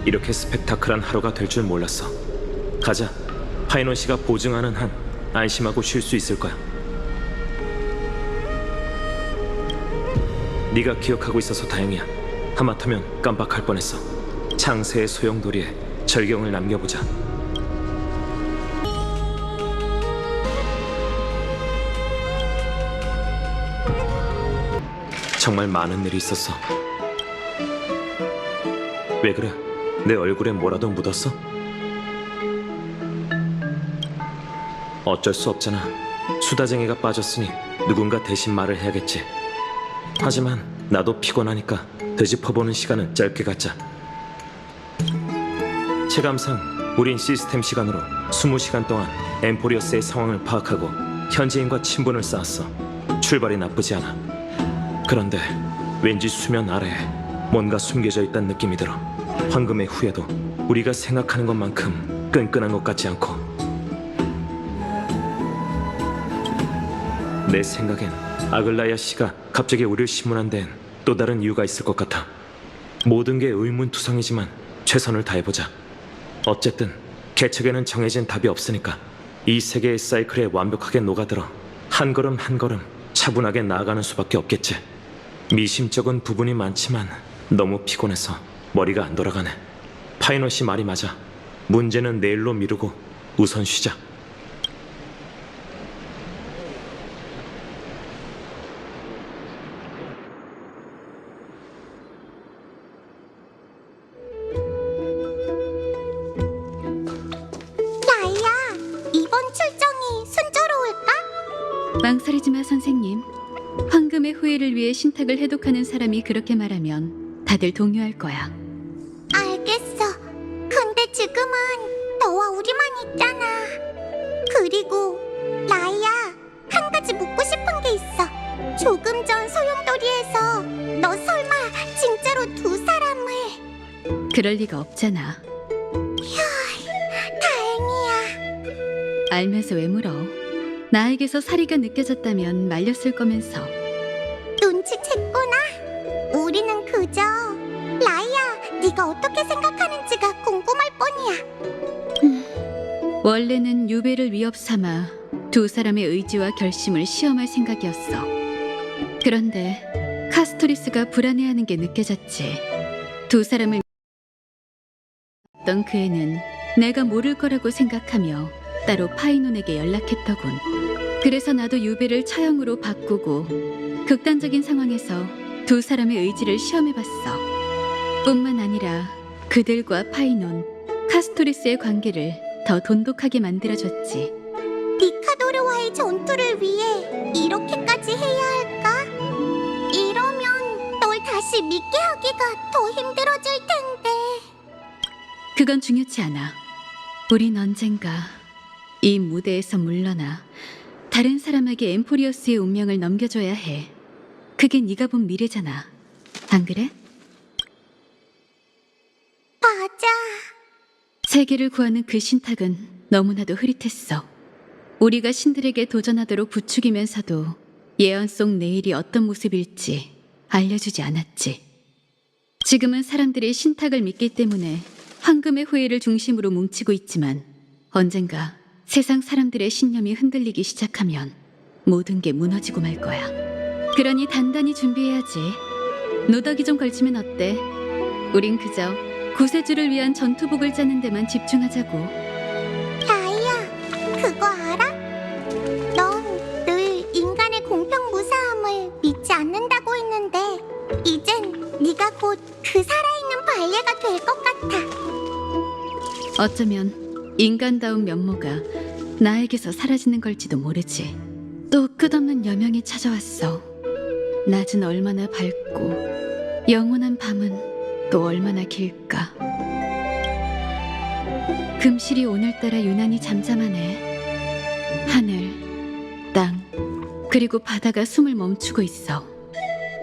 이렇게 스펙타클한 하루가 될 줄 몰랐어. 가자. 파이논 씨가 보증하는 한 안심하고 쉴 수 있을 거야. 네가 기억하고 있어서 다행이야. 하마터면 깜빡할 뻔했어. 창세의 소용돌이에 절경을 남겨보자. 정말 많은 일이 있었어. 왜 그래? 내 얼굴에 뭐라도 묻었어? 어쩔 수 없잖아. 수다쟁이가 빠졌으니 누군가 대신 말을 해야겠지. 하지만 나도 피곤하니까 되짚어보는 시간은 짧게 갖자. 체감상 우린 시스템 시간으로 20시간 동안 엠포리어스의 상황을 파악하고 현지인과 친분을 쌓았어. 출발이 나쁘지 않아. 그런데 왠지 수면 아래에 뭔가 숨겨져 있다는 느낌이 들어. 황금의 후예도 우리가 생각하는 것만큼 끈끈한 것 같지 않고. 내 생각엔 아글라야 씨가 갑자기 우리를 신문한 데엔 또 다른 이유가 있을 것 같아. 모든 게 의문투성이지만 최선을 다해보자. 어쨌든 개척에는 정해진 답이 없으니까 이 세계의 사이클에 완벽하게 녹아들어 한 걸음 한 걸음 차분하게 나아가는 수밖에 없겠지. 미심쩍은 부분이 많지만 너무 피곤해서 머리가 안 돌아가네. 파이논 씨 말이 맞아. 문제는 내일로 미루고 우선 쉬자. 라이야, 이번 출정이 순조로울까? 망설이지 마, 선생님. 황금의 후예를 위해 신탁을 해독하는 사람이 그렇게 말하면 다들 동요할 거야. 알겠어. 근데 지금은 너와 우리만 있잖아. 그리고 라이야, 한 가지 묻고 싶은 게 있어. 조금 전 소용돌이에서 너 설마 진짜로 두 사람을... 그럴 리가 없잖아. 다행이야. 알면서 왜 물어? 나에게서 사리가 느껴졌다면 말렸을 거면서. 눈치챘구나. 우리는 그저 라이야, 네가 어떻게 생각하는지가 궁금할 뿐이야. 원래는 유배를 위협 삼아 두 사람의 의지와 결심을 시험할 생각이었어. 그런데 카스토리스가 불안해하는 게 느껴졌지. 두 사람을 어떤 그 애는 내가 모를 거라고 생각하며 따로 파이논에게 연락했더군. 그래서 나도 유배를 처형으로 바꾸고 극단적인 상황에서 두 사람의 의지를 시험해봤어. 뿐만 아니라 그들과 파이논, 카스토리스의 관계를 더 돈독하게 만들어줬지. 니카도르와의 전투를 위해 이렇게까지 해야 할까? 이러면 널 다시 믿게 하기가 더 힘들어질 텐데. 그건 중요치 않아. 우린 언젠가 이 무대에서 물러나 다른 사람에게 엠포리어스의 운명을 넘겨줘야 해. 그게 네가 본 미래잖아. 안 그래? 맞아. 세계를 구하는 그 신탁은 너무나도 흐릿했어. 우리가 신들에게 도전하도록 부추기면서도 예언 속 내일이 어떤 모습일지 알려주지 않았지. 지금은 사람들이 신탁을 믿기 때문에 황금의 후예를 중심으로 뭉치고 있지만 언젠가 세상 사람들의 신념이 흔들리기 시작하면 모든 게 무너지고 말 거야. 그러니 단단히 준비해야지. 노덕이 좀 걸치면 어때? 우린 그저 구세주를 위한 전투복을 짜는 데만 집중하자고. 라이야, 그거 알아? 넌 늘 인간의 공평무사함을 믿지 않는다고 했는데 이젠 네가 곧 그 살아있는 발레가 될 것 같아. 어쩌면 인간다운 면모가 나에게서 사라지는 걸지도 모르지. 또 끝없는 여명이 찾아왔어. 낮은 얼마나 밝고 영원한 밤은 또 얼마나 길까. 금실이 오늘따라 유난히 잠잠하네. 하늘, 땅, 그리고 바다가 숨을 멈추고 있어.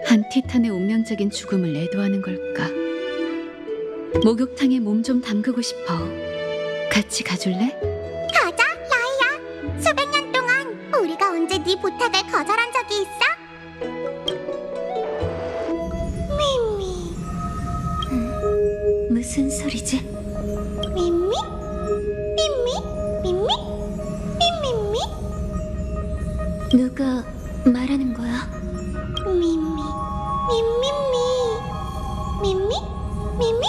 한 티탄의 운명적인 죽음을 애도하는 걸까. 목욕탕에 몸 좀 담그고 싶어. 같이 가줄래? 가자, 라이야. 수백 년 동안 우리가 언제 네 부탁을 거절한 적이 있어? 미미. 무슨 소리지? 미미? 미미? 미미? 미미미? 누가 말하는 거야? 미미? 미미미? 미미? 미미?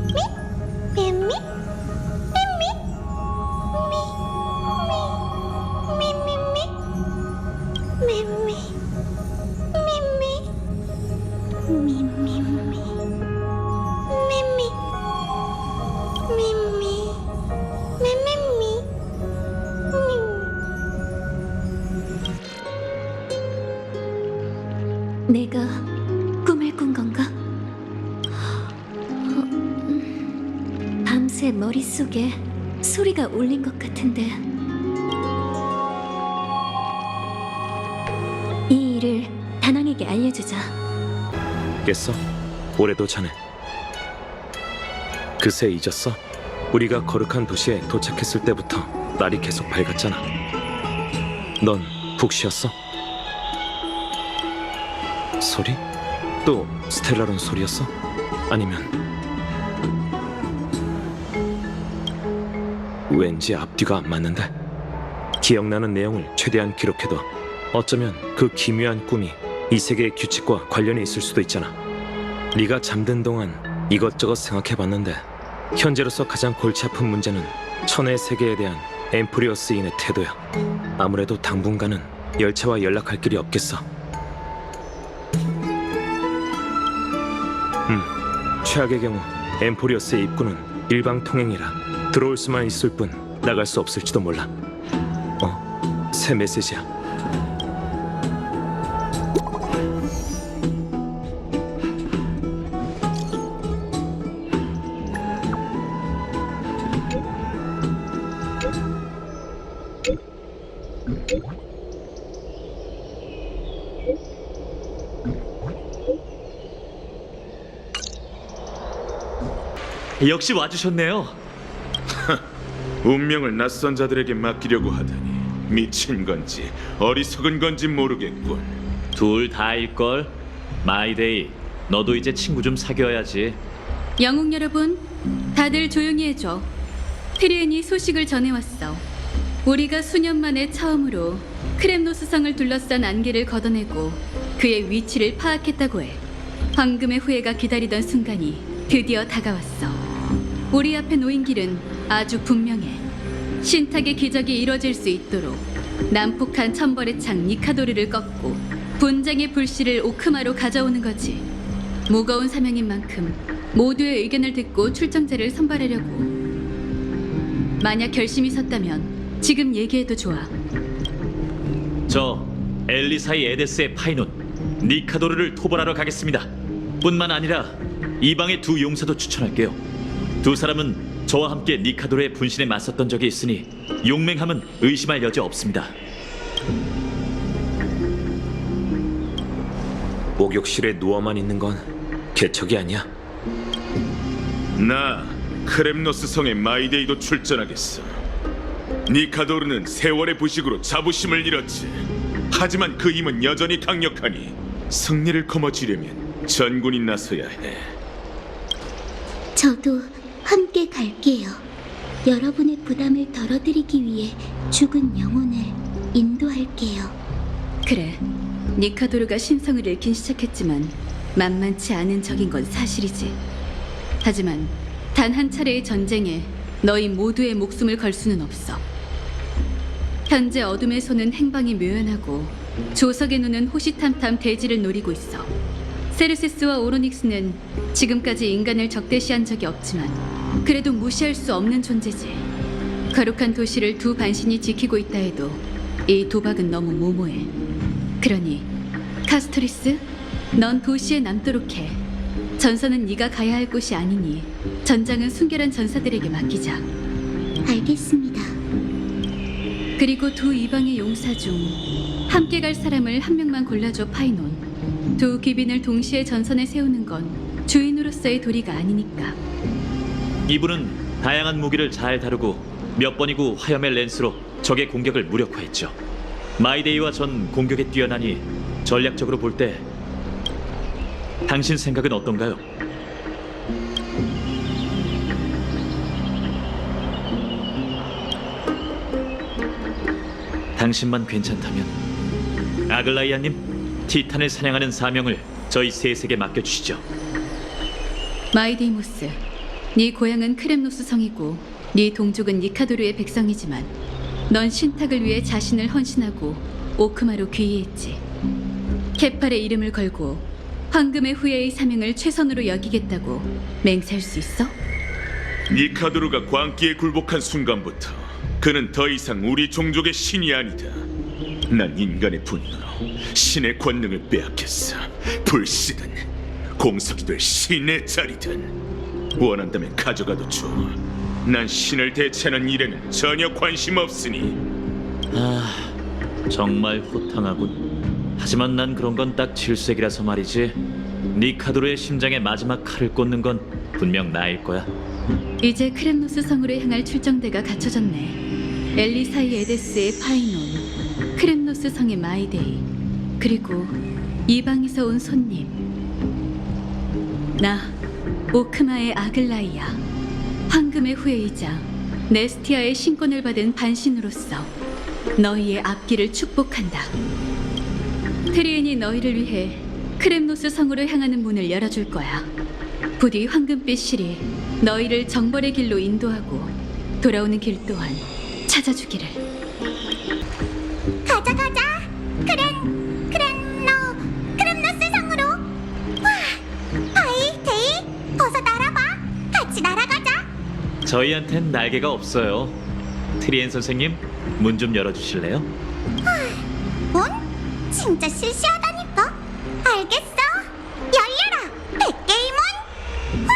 미? 미미? 내가 꿈을 꾼 건가? 밤새 머릿속에 소리가 울린 것 같은데 이 일을 다낭에게 알려주자. 깼어? 올해도 자네. 그새 잊었어? 우리가 거룩한 도시에 도착했을 때부터 날이 계속 밝았잖아. 넌 푹 쉬었어? 소리? 또 스텔라론 소리였어? 아니면 왠지 앞뒤가 안 맞는데? 기억나는 내용을 최대한 기록해둬. 어쩌면 그 기묘한 꿈이 이 세계의 규칙과 관련이 있을 수도 있잖아. 네가 잠든 동안 이것저것 생각해봤는데 현재로서 가장 골치 아픈 문제는 천의 세계에 대한 엠프리어스인의 태도야. 아무래도 당분간은 열차와 연락할 길이 없겠어. 최악의 경우 엠포리어스의 입구는 일방 통행이라 들어올 수만 있을 뿐 나갈 수 없을지도 몰라. 새 메시지야. 역시 와주셨네요. 운명을 낯선 자들에게 맡기려고 하다니 미친 건지 어리석은 건지 모르겠군. 둘 다일걸. 마이데이, 너도 이제 친구 좀 사귀어야지. 영웅 여러분, 다들 조용히 해줘. 트리엔이 소식을 전해왔어. 우리가 수년 만에 처음으로 크렘노스 성을 둘러싼 안개를 걷어내고 그의 위치를 파악했다고 해. 황금의 후예가 기다리던 순간이 드디어 다가왔어. 우리 앞에 놓인 길은 아주 분명해. 신탁의 기적이 이뤄질 수 있도록 난폭한 천벌의 창 니카도르를 꺾고 분쟁의 불씨를 오크마로 가져오는 거지. 무거운 사명인 만큼 모두의 의견을 듣고 출정자를 선발하려고. 만약 결심이 섰다면 지금 얘기해도 좋아. 저 엘리사이 에데스의 파이논 니카도르를 토벌하러 가겠습니다. 뿐만 아니라 이방의 두 용사도 추천할게요. 두 사람은 저와 함께 니카도르의 분신에 맞섰던 적이 있으니 용맹함은 의심할 여지 없습니다. 목욕실에 누워만 있는 건 개척이 아니야. 나 크렘노스 성의 마이데이도 출전하겠어. 니카도르는 세월의 부식으로 자부심을 잃었지. 하지만 그 힘은 여전히 강력하니 승리를 거머쥐려면 전군이 나서야 해. 저도 함께 갈게요. 여러분의 부담을 덜어드리기 위해 죽은 영혼을 인도할게요. 그래, 니카도르가 신성을 잃긴 시작했지만 만만치 않은 적인 건 사실이지. 하지만 단 한 차례의 전쟁에 너희 모두의 목숨을 걸 수는 없어. 현재 어둠의 손은 행방이 묘연하고 조석의 눈은 호시탐탐 대지를 노리고 있어. 세르세스와 오로닉스는 지금까지 인간을 적대시한 적이 없지만 그래도 무시할 수 없는 존재지. 거룩한 도시를 두 반신이 지키고 있다 해도 이 도박은 너무 모모해. 그러니 카스토리스, 넌 도시에 남도록 해. 전선은 네가 가야 할 곳이 아니니 전장은 순결한 전사들에게 맡기자. 알겠습니다. 그리고 두 이방의 용사 중 함께 갈 사람을 한 명만 골라줘, 파이논. 두 귀빈을 동시에 전선에 세우는 건 주인으로서의 도리가 아니니까. 이분은 다양한 무기를 잘 다루고 몇 번이고 화염의 랜스로 적의 공격을 무력화했죠. 마이데이와 전 공격에 뛰어나니 전략적으로 볼 때 당신 생각은 어떤가요? 당신만 괜찮다면 아글라이아님, 티탄을 사냥하는 사명을 저희 셋에게 맡겨주시죠. 마이데이모스, 네 고향은 크렘노스 성이고 네 동족은 니카도르의 백성이지만 넌 신탁을 위해 자신을 헌신하고 오크마로 귀의했지. 케팔의 이름을 걸고 황금의 후예의 사명을 최선으로 여기겠다고 맹세할 수 있어? 니카도르가 광기에 굴복한 순간부터 그는 더 이상 우리 종족의 신이 아니다. 난 인간의 분노로 신의 권능을 빼앗겼어. 불씨든 공석이 될 신의 자리든 원한다면 가져가도 좋아. 난 신을 대체하는 일에는 전혀 관심 없으니. 정말 호탕하군. 하지만 난 그런 건 딱 질색이라서 말이지. 니카도르의 심장에 마지막 칼을 꽂는 건 분명 나일 거야. 이제 크렘노스 성으로 향할 출정대가 갖춰졌네. 엘리사이 에데스의 파이논, 크렘노스 성의 마이데이, 그리고 이방에서 온 손님. 나 오크마의 아글라이아, 황금의 후예이자 네스티아의 신권을 받은 반신으로서 너희의 앞길을 축복한다. 트리엔이 너희를 위해 크렘노스 성으로 향하는 문을 열어줄 거야. 부디 황금빛 실이 너희를 정벌의 길로 인도하고 돌아오는 길 또한 찾아주기를. 가자 가자. 크렘노스 성으로. 와, 바이, 데이, 어서 날아봐. 같이 날아가자. 저희한텐 날개가 없어요. 트리엔 선생님, 문 좀 열어주실래요? 문? 진짜 시시하다니까. 알겠어. 열려라. 100개의 문. 와.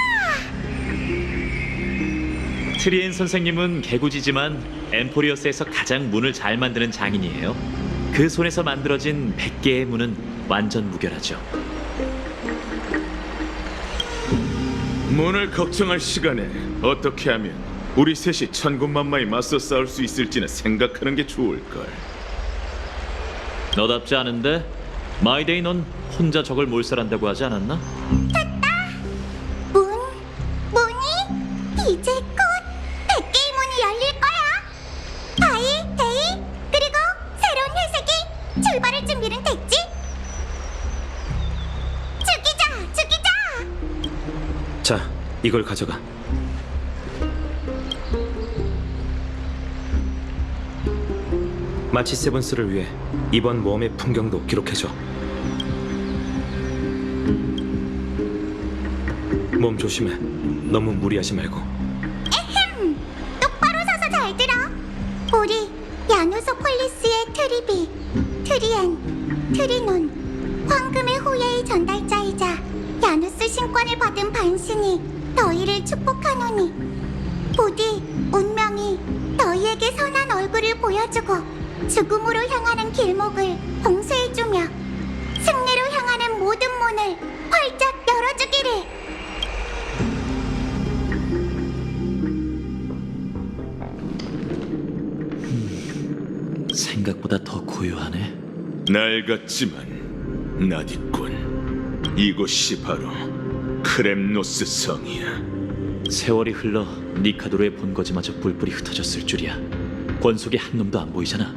트리엔 선생님은 개구지지만 엠포리어스에서 가장 문을 잘 만드는 장인이에요. 그 손에서 만들어진 100개의 문은 완전 무결하죠. 문을 걱정할 시간에 어떻게 하면 우리 셋이 천군만마에 맞서 싸울 수 있을지는 생각하는 게 좋을걸. 너답지 않은데? 마이데이, 넌 혼자 적을 몰살한다고 하지 않았나? 문이 이제 곧 100개의 문이 열릴 거야. 바이, 데이, 그리고 새로운 회색이 출발할 준비는 됐지? 죽이자. 자, 이걸 가져가. 마치 세븐스를 위해 이번 모험의 풍경도 기록해줘. 몸 조심해. 너무 무리하지 말고. 똑바로 서서 잘 들어. 우리 야누소폴리스의 트리비, 트리엔, 트리논, 황금의 후예의 전달자이자 야누스 신권을 받은 반신이 너희를 축복하노니 부디 운명이 너희에게 선한 얼굴을 보여주고 죽음으로 향하는 길목을 봉쇄해주며 승리로 향하는 모든 문을 활짝 열어주기를. 생각보다 더 고요하네. 낡았지만 낯있군. 이곳이 바로 크렘노스 성이야. 세월이 흘러 니카도르의 본거지마저 뿔뿔이 흩어졌을 줄이야. 권속이 한 놈도 안 보이잖아.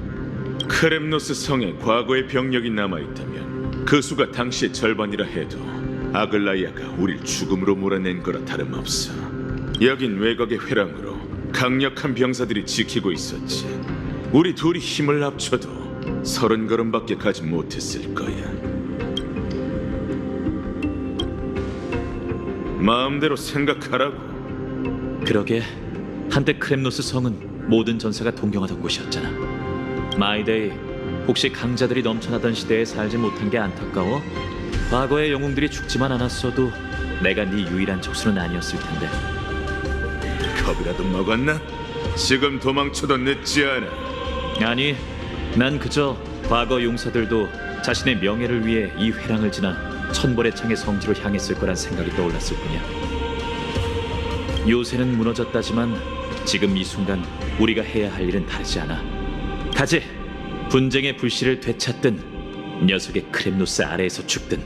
크렘노스 성에 과거의 병력이 남아있다면 그 수가 당시의 절반이라 해도 아글라이아가 우릴 죽음으로 몰아낸 거라 다름없어. 여긴 외곽의 회랑으로 강력한 병사들이 지키고 있었지. 우리 둘이 힘을 합쳐도 30걸음밖에 가지 못했을 거야. 마음대로 생각하라고. 그러게, 한때 크렘노스 성은 모든 전사가 동경하던 곳이었잖아. 마이데이, 혹시 강자들이 넘쳐나던 시대에 살지 못한 게 안타까워? 과거의 영웅들이 죽지만 않았어도 내가 네 유일한 적수는 아니었을 텐데. 겁이라도 먹었나? 지금 도망쳐도 늦지 않아. 아니, 난 그저 과거 용사들도 자신의 명예를 위해 이 회랑을 지나 천벌의 창의 성지로 향했을 거란 생각이 떠올랐을 뿐이야. 요새는 무너졌다지만 지금 이 순간 우리가 해야 할 일은 다르지 않아. 가지! 분쟁의 불씨를 되찾든 녀석의 크렘노스 아래에서 죽든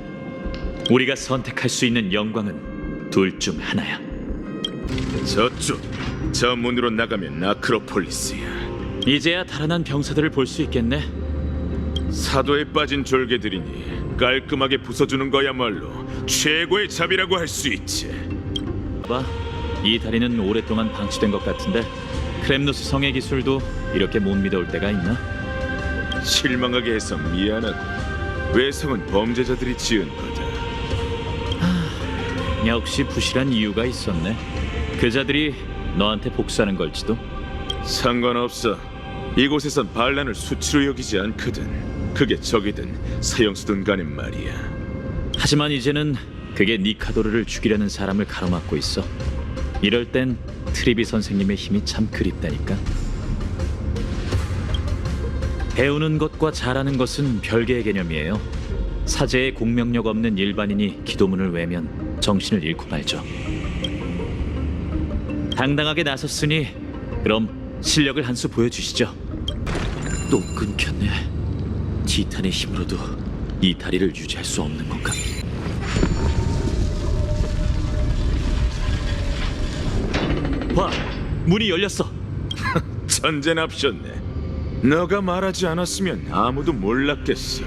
우리가 선택할 수 있는 영광은 둘 중 하나야. 저쪽, 저 문으로 나가면 아크로폴리스야. 이제야 달아난 병사들을 볼 수 있겠네. 사도에 빠진 졸개들이니 깔끔하게 부숴주는 거야말로 최고의 잡이라고 할 수 있지. 봐, 이 다리는 오랫동안 방치된 것 같은데 크렘노스 성의 기술도 이렇게 못 믿어올 때가 있나? 실망하게 해서 미안하고 외성은 범죄자들이 지은 거다. 역시 부실한 이유가 있었네. 그자들이 너한테 복수하는 걸지도. 상관없어. 이곳에선 반란을 수치로 여기지 않거든. 그게 적이든 사형수든 간에 말이야. 하지만 이제는 그게 니카도르를 죽이려는 사람을 가로막고 있어. 이럴 땐 트리비 선생님의 힘이 참 그립다니까. 배우는 것과 잘하는 것은 별개의 개념이에요. 사제에 공명력 없는 일반인이 기도문을 외면 정신을 잃고 말죠. 당당하게 나섰으니 그럼 실력을 한 수 보여주시죠. 또 끊겼네. 티탄의 힘으로도 이 다리를 유지할 수 없는 건가? 봐, 문이 열렸어. 천재납셨네. 너가 말하지 않았으면 아무도 몰랐겠어.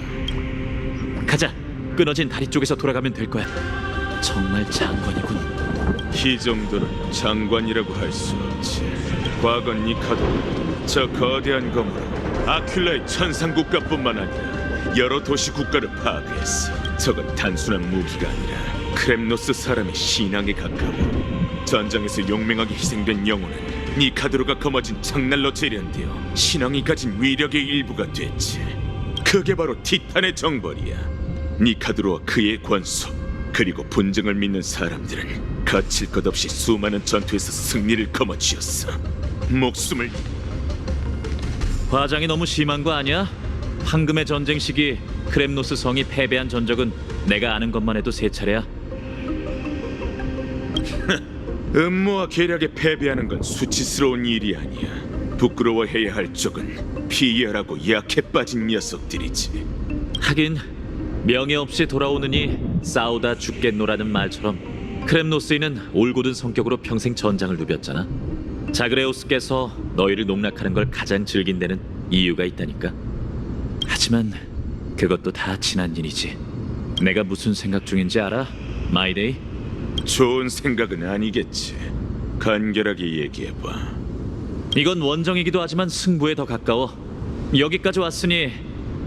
가자. 끊어진 다리 쪽에서 돌아가면 될 거야. 정말 장관이군. 이 정도는 장관이라고 할 수 없지. 과거 니카도르는 저 거대한 검으로 아큘라의 천상국가뿐만 아니라 여러 도시 국가를 파괴했어. 저건 단순한 무기가 아니라 크렘노스 사람의 신앙에 가까워. 전장에서 용맹하게 희생된 영혼은 니카도르가 거머쥔 창날로 재련되어 신앙이 가진 위력의 일부가 됐지. 그게 바로 티탄의 정벌이야. 니카도르와 그의 권속, 그리고 분쟁을 믿는 사람들은 거칠 것 없이 수많은 전투에서 승리를 거머쥐었어. 목숨을. 과장이 너무 심한 거 아니야? 황금의 전쟁 시기 크렘노스 성이 패배한 전적은 내가 아는 것만 해도 3차례야. 음모와 계략에 패배하는 건 수치스러운 일이 아니야. 부끄러워해야 할 쪽은 비열하고 약해 빠진 녀석들이지. 하긴 명예 없이 돌아오느니 싸우다 죽겠노라는 말처럼 크렘노스인은 올곧은 성격으로 평생 전장을 누볐잖아. 자그레우스께서 너희를 농락하는 걸 가장 즐긴 데는 이유가 있다니까. 하지만 그것도 다 지난 일이지. 내가 무슨 생각 중인지 알아? 마이데이? 좋은 생각은 아니겠지. 간결하게 얘기해봐. 이건 원정이기도 하지만 승부에 더 가까워. 여기까지 왔으니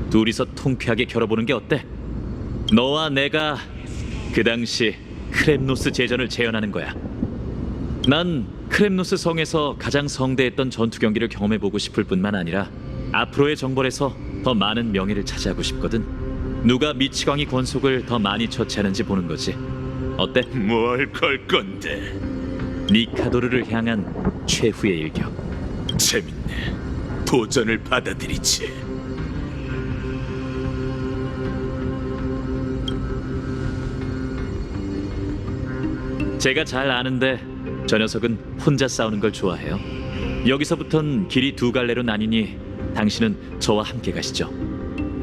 둘이서 통쾌하게 겨뤄보는 게 어때? 너와 내가 그 당시 크렘노스 제전을 재현하는 거야. 난 크렘노스 성에서 가장 성대했던 전투 경기를 경험해보고 싶을 뿐만 아니라 앞으로의 정벌에서 더 많은 명예를 차지하고 싶거든. 누가 미치광이 권속을 더 많이 처치하는지 보는 거지. 어때? 뭘 걸 건데? 니카도르를 향한 최후의 일격. 재밌네. 도전을 받아들이지. 제가 잘 아는데 저 녀석은 혼자 싸우는 걸 좋아해요. 여기서부턴 길이 두 갈래로 나뉘니 당신은 저와 함께 가시죠.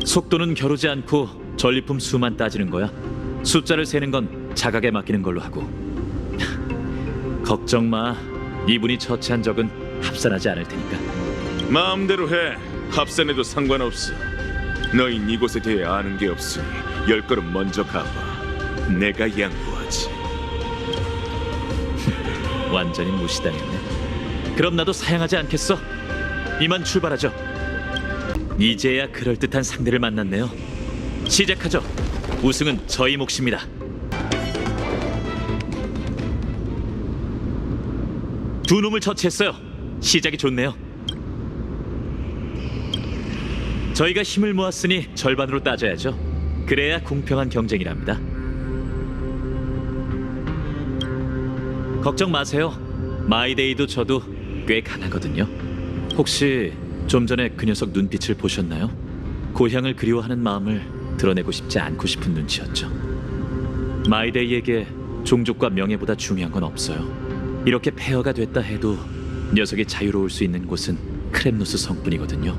속도는 겨루지 않고 전리품 수만 따지는 거야. 숫자를 세는 건 자각에 맡기는 걸로 하고. 걱정 마. 이분이 처치한 적은 합산하지 않을 테니까. 마음대로 해. 합산해도 상관없어. 너흰 이곳에 대해 아는 게 없으니 10걸음 먼저 가봐. 내가 양보하지. 완전히 무시당했네. 그럼 나도 사양하지 않겠어. 이만 출발하죠. 이제야 그럴듯한 상대를 만났네요. 시작하죠. 우승은 저희 몫입니다. 두 놈을 처치했어요. 시작이 좋네요. 저희가 힘을 모았으니 절반으로 따져야죠. 그래야 공평한 경쟁이랍니다. 걱정 마세요. 마이데이도 저도 꽤 강하거든요. 혹시 좀 전에 그 녀석 눈빛을 보셨나요? 고향을 그리워하는 마음을 드러내고 싶지 않고 싶은 눈치였죠. 마이데이에게 종족과 명예보다 중요한 건 없어요. 이렇게 폐허가 됐다 해도 녀석이 자유로울 수 있는 곳은 크렘노스 성뿐이거든요.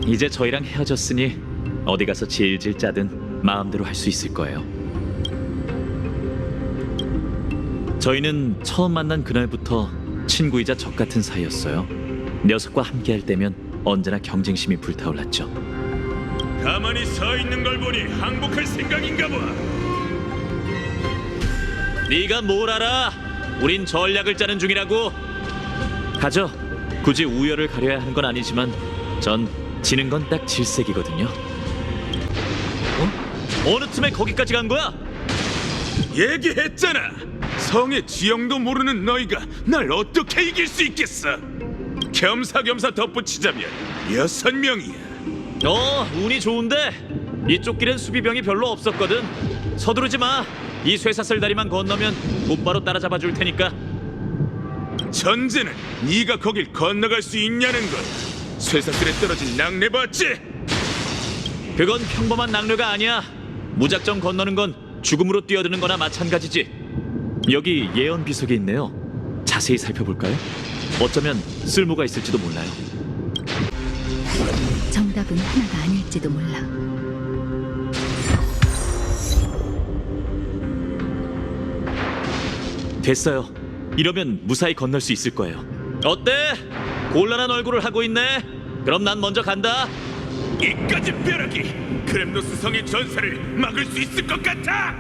이제 저희랑 헤어졌으니 어디 가서 질질 짜든 마음대로 할 수 있을 거예요. 저희는 처음 만난 그날부터 친구이자 적 같은 사이였어요. 녀석과 함께할 때면 언제나 경쟁심이 불타올랐죠. 가만히 서 있는 걸 보니 항복할 생각인가 봐. 네가 뭘 알아? 우린 전략을 짜는 중이라고. 가죠. 굳이 우열을 가려야 하는 건 아니지만 전 지는 건 딱 질색이거든요. 어느 틈에 거기까지 간 거야? 얘기했잖아. 성의 지형도 모르는 너희가 날 어떻게 이길 수 있겠어? 겸사겸사 덧붙이자면 6명이야. 운이 좋은데 이쪽 길엔 수비병이 별로 없었거든. 서두르지 마. 이 쇠사슬 다리만 건너면 곧바로 따라잡아 줄 테니까. 전제는 네가 거길 건너갈 수 있냐는 걸. 쇠사슬에 떨어진 낙뢰 봤지? 그건 평범한 낙뢰가 아니야. 무작정 건너는 건 죽음으로 뛰어드는 거나 마찬가지지. 여기 예언 비석이 있네요. 자세히 살펴볼까요? 어쩌면 쓸모가 있을지도 몰라요. 정답은 하나가 아닐지도 몰라. 됐어요. 이러면 무사히 건널 수 있을 거예요. 어때? 곤란한 얼굴을 하고 있네. 그럼 난 먼저 간다. 이까지 벼락이 크렘노스 성의 전사를 막을 수 있을 것 같아.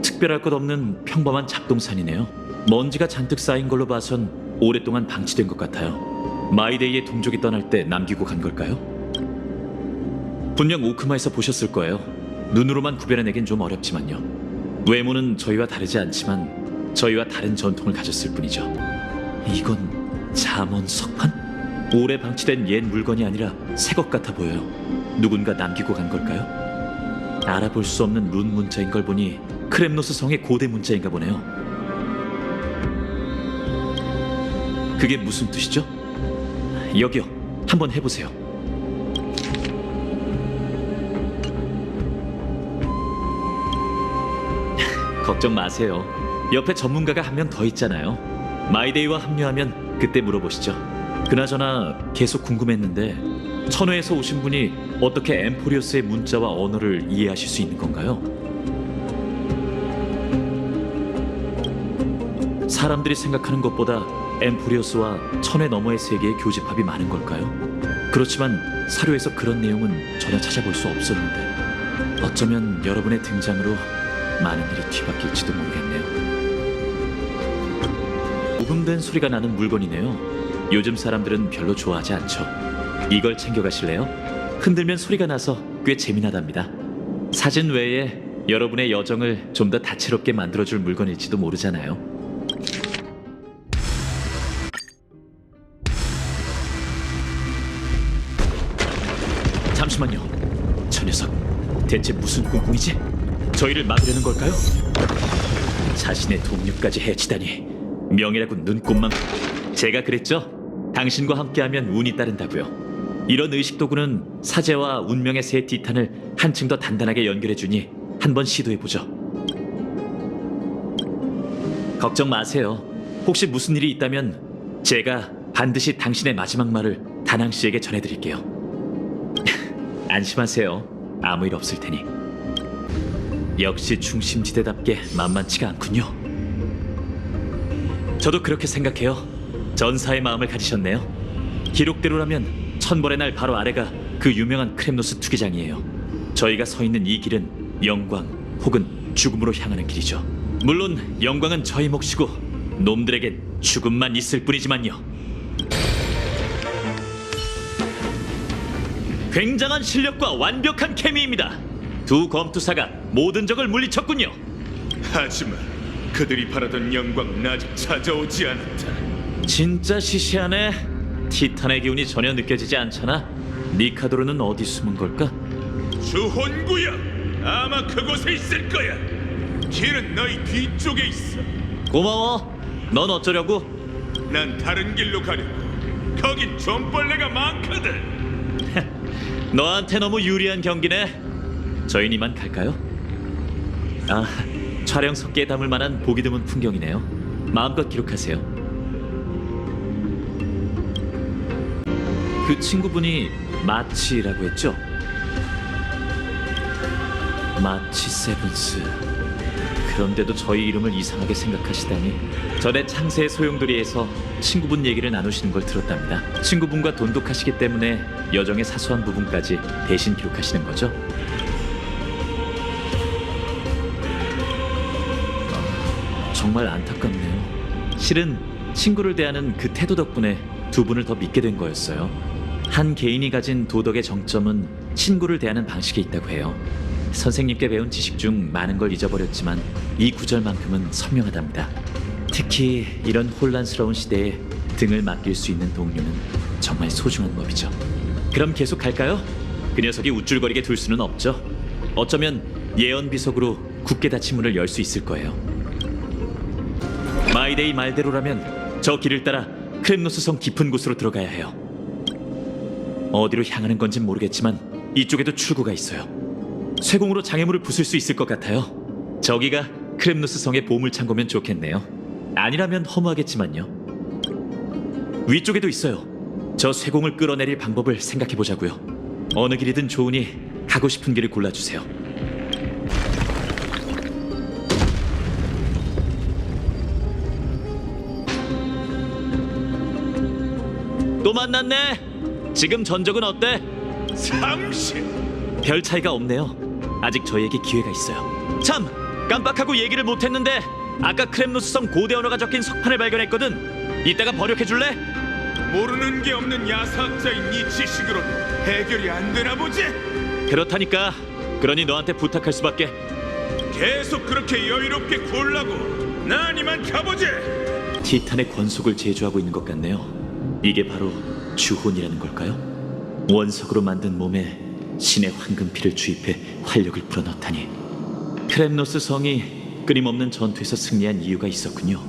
특별할 것 없는 평범한 잡동산이네요. 먼지가 잔뜩 쌓인 걸로 봐선 오랫동안 방치된 것 같아요. 마이데이의 동족이 떠날 때 남기고 간 걸까요? 분명 오크마에서 보셨을 거예요. 눈으로만 구별해내긴 좀 어렵지만요. 외모는 저희와 다르지 않지만 저희와 다른 전통을 가졌을 뿐이죠. 이건 잠원 석판? 오래 방치된 옛 물건이 아니라 새 것 같아 보여요. 누군가 남기고 간 걸까요? 알아볼 수 없는 룬 문자인 걸 보니 크렘노스 성의 고대 문자인가 보네요. 그게 무슨 뜻이죠? 여기요. 한번 해보세요. 걱정 마세요. 옆에 전문가가 한 명 더 있잖아요. 마이데이와 합류하면 그때 물어보시죠. 그나저나 계속 궁금했는데 천회에서 오신 분이 어떻게 엠포리오스의 문자와 언어를 이해하실 수 있는 건가요? 사람들이 생각하는 것보다 엠포리오스와 천회 너머의 세계의 교집합이 많은 걸까요? 그렇지만 사료에서 그런 내용은 전혀 찾아볼 수 없었는데 어쩌면 여러분의 등장으로 많은 일이 뒤바뀔지도 모르겠네요. 녹음된 소리가 나는 물건이네요. 요즘 사람들은 별로 좋아하지 않죠. 이걸 챙겨가실래요? 흔들면 소리가 나서 꽤 재미나답니다. 사진 외에 여러분의 여정을 좀 더 다채롭게 만들어줄 물건일지도 모르잖아요. 잠시만요. 저 녀석 대체 무슨 꿍꿍이지? 저희를 막으려는 걸까요? 자신의 동료까지 해치다니. 명예라고 눈꼽만. 제가 그랬죠? 당신과 함께하면 운이 따른다고요. 이런 의식도구는 사제와 운명의 새 티탄을 한층 더 단단하게 연결해주니 한번 시도해보죠. 걱정 마세요. 혹시 무슨 일이 있다면 제가 반드시 당신의 마지막 말을 다낭 씨에게 전해드릴게요. 안심하세요. 아무 일 없을 테니. 역시 중심지대답게 만만치가 않군요. 저도 그렇게 생각해요. 전사의 마음을 가지셨네요. 기록대로라면 천벌의 날 바로 아래가 그 유명한 크렘노스 투기장이에요. 저희가 서 있는 이 길은 영광 혹은 죽음으로 향하는 길이죠. 물론 영광은 저희 몫이고 놈들에겐 죽음만 있을 뿐이지만요. 굉장한 실력과 완벽한 케미입니다. 두 검투사가 모든 적을 물리쳤군요. 하지만 그들이 바라던 영광은 아직 찾아오지 않았다. 진짜 시시하네. 티탄의 기운이 전혀 느껴지지 않잖아. 니카도르는 어디 숨은 걸까? 주혼구역 아마 그곳에 있을 거야. 길은 너희 뒤쪽에 있어. 고마워. 넌 어쩌려고? 난 다른 길로 가려고. 거긴 좀벌레가 많거든. 너한테 너무 유리한 경기네. 저희는 이만 갈까요? 아, 촬영 속기에 담을 만한 보기 드문 풍경이네요. 마음껏 기록하세요. 그 친구분이 마치라고 했죠? 마치 세븐스. 그런데도 저희 이름을 이상하게 생각하시다니. 전에 창세의 소용돌이에서 친구분 얘기를 나누시는 걸 들었답니다. 친구분과 돈독하시기 때문에 여정의 사소한 부분까지 대신 기록하시는 거죠? 정말 안타깝네요. 실은 친구를 대하는 그 태도 덕분에 두 분을 더 믿게 된 거였어요. 한 개인이 가진 도덕의 정점은 친구를 대하는 방식에 있다고 해요. 선생님께 배운 지식 중 많은 걸 잊어버렸지만 이 구절만큼은 선명하답니다. 특히 이런 혼란스러운 시대에 등을 맡길 수 있는 동료는 정말 소중한 법이죠. 그럼 계속 갈까요? 그 녀석이 우쭐거리게 둘 수는 없죠. 어쩌면 예언 비석으로 굳게 닫힌 문을 열 수 있을 거예요. 마이데이 말대로라면 저 길을 따라 크렘노스 성 깊은 곳으로 들어가야 해요. 어디로 향하는 건진 모르겠지만 이쪽에도 출구가 있어요. 쇠공으로 장애물을 부술 수 있을 것 같아요. 저기가 크렘노스 성의 보물 창고면 좋겠네요. 아니라면 허무하겠지만요. 위쪽에도 있어요. 저 쇠공을 끌어내릴 방법을 생각해 보자고요. 어느 길이든 좋으니 가고 싶은 길을 골라주세요. 또 만났네. 지금 전적은 어때? 30! 별 차이가 없네요. 아직 저희에게 기회가 있어요. 참! 깜빡하고 얘기를 못했는데 아까 크렘노스성 고대 언어가 적힌 석판을 발견했거든. 이따가 번역해줄래? 모르는 게 없는 야사학자인 네 지식으로는 해결이 안 되나 보지? 그렇다니까. 그러니 너한테 부탁할 수밖에. 계속 그렇게 여유롭게 굴라고. 난 이만 가보지. 티탄의 권속을 제조하고 있는 것 같네요. 이게 바로 주혼이라는 걸까요? 원석으로 만든 몸에 신의 황금피를 주입해 활력을 불어넣다니. 크렘노스 성이 끊임없는 전투에서 승리한 이유가 있었군요.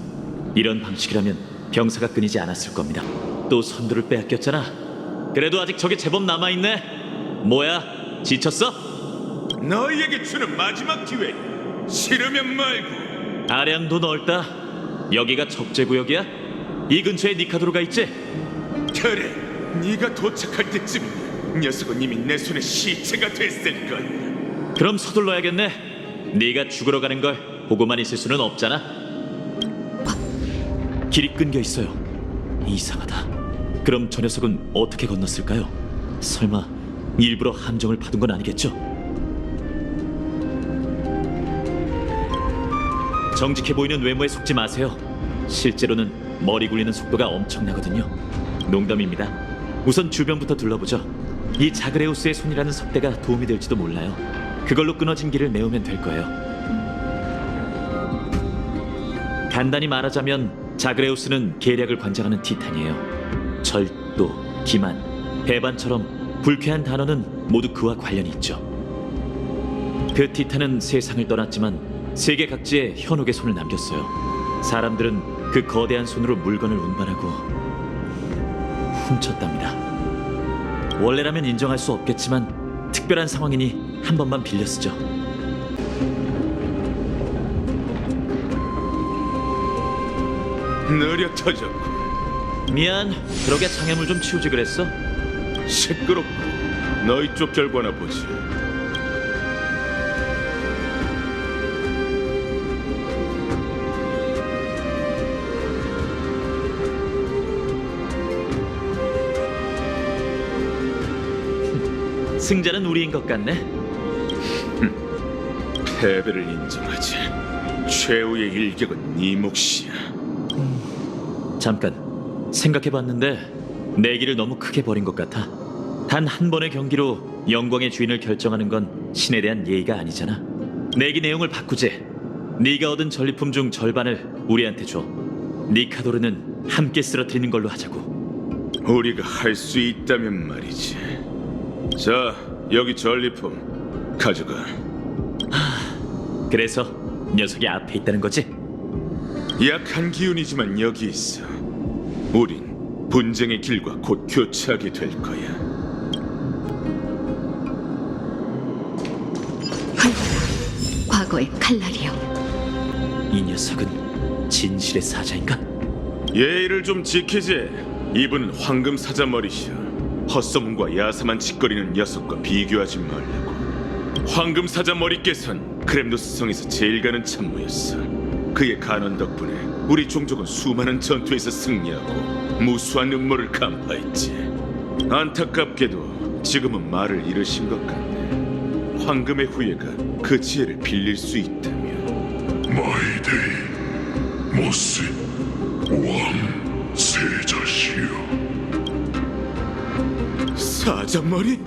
이런 방식이라면 병사가 끊이지 않았을 겁니다. 또 선두를 빼앗겼잖아. 그래도 아직 저게 제법 남아있네. 뭐야, 지쳤어? 너희에게 주는 마지막 기회. 싫으면 말고. 아량도 넓다. 여기가 적재구역이야? 이 근처에 니카도르가 있지? 그래, 네가 도착할 때쯤 녀석은 이미 내 손에 시체가 됐을 거야. 그럼 서둘러야겠네. 네가 죽으러 가는 걸 보고만 있을 수는 없잖아. 길이 끊겨 있어요. 이상하다. 그럼 저 녀석은 어떻게 건넜을까요? 설마 일부러 함정을 파둔 건 아니겠죠? 정직해 보이는 외모에 속지 마세요. 실제로는 머리 굴리는 속도가 엄청나거든요. 농담입니다. 우선 주변부터 둘러보죠. 이 자그레우스의 손이라는 석대가 도움이 될지도 몰라요. 그걸로 끊어진 길을 메우면 될 거예요. 간단히 말하자면 자그레우스는 계략을 관장하는 티탄이에요. 절도, 기만, 배반처럼 불쾌한 단어는 모두 그와 관련이 있죠. 그 티탄은 세상을 떠났지만 세계 각지에 현혹의 손을 남겼어요. 사람들은 그 거대한 손으로 물건을 운반하고 훔쳤답니다. 원래라면 인정할 수 없겠지만 특별한 상황이니 한 번만 빌려 쓰죠. 느려 터졌고 미안. 그러게 장애물 좀 치우지 그랬어? 시끄럽고. 너희 쪽 결과나 보지. 승자는 우리인 것 같네. 패배를 인정하지. 최후의 일격은 네 몫이야. 잠깐 생각해봤는데 내 길을 너무 크게 버린 것 같아. 단 한 번의 경기로 영광의 주인을 결정하는 건 신에 대한 예의가 아니잖아. 내기 내용을 바꾸지. 네가 얻은 전리품 중 절반을 우리한테 줘. 니카도르는 함께 쓰러뜨리는 걸로 하자고. 우리가 할 수 있다면 말이지. 자, 여기 전리품 가져가. 그래서 녀석이 앞에 있다는 거지? 약한 기운이지만 여기 있어. 우린 분쟁의 길과 곧 교차하게 될 거야. 과거의 칼날이요. 이 녀석은 진실의 사자인가? 예의를 좀 지키지. 이분은 황금 사자머리시여. 헛소문과 야사만 짓거리는 녀석과 비교하지 말라고. 황금 사자머리께선 크렘노스 성에서 제일 가는 참모였어. 그의 간원 덕분에 우리 종족은 수많은 전투에서 승리하고 무수한 음모를 간파했지. 안타깝게도 지금은 말을 잃으신 것 같네. 황금의 후예가 그 지혜를 빌릴 수 있다면. 마이데이, 모스, 왕, 세자시여. 사자머리?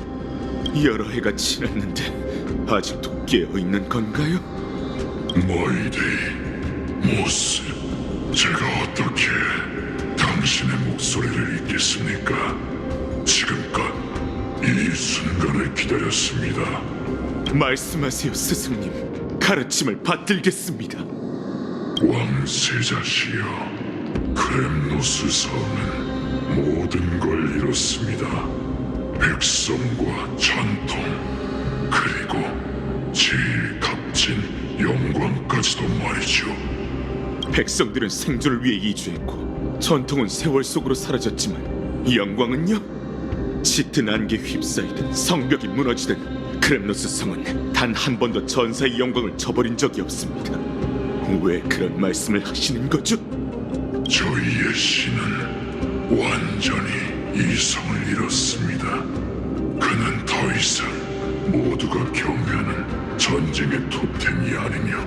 여러 해가 지났는데 아직도 깨어있는 건가요? 마이데이, 모스, 제가 어떻게 당신의 목소리를 잊겠습니까? 지금껏 이 순간을 기다렸습니다. 말씀하세요, 스승님. 가르침을 받들겠습니다. 왕 세자시여, 크렘노스 성은 모든 걸 잃었습니다. 백성과 전통, 그리고 제일 값진 영광까지도 말이죠. 백성들은 생존을 위해 이주했고 전통은 세월 속으로 사라졌지만 영광은요? 짙은 안개에 휩싸이든 성벽이 무너지든 크렘노스 성은 단 한 번도 전사의 영광을 저버린 적이 없습니다. 왜 그런 말씀을 하시는 거죠? 저희의 신은 완전히 이 성을 잃었습니다. 그는 더 이상 모두가 경배하는 전쟁의 토템이 아니며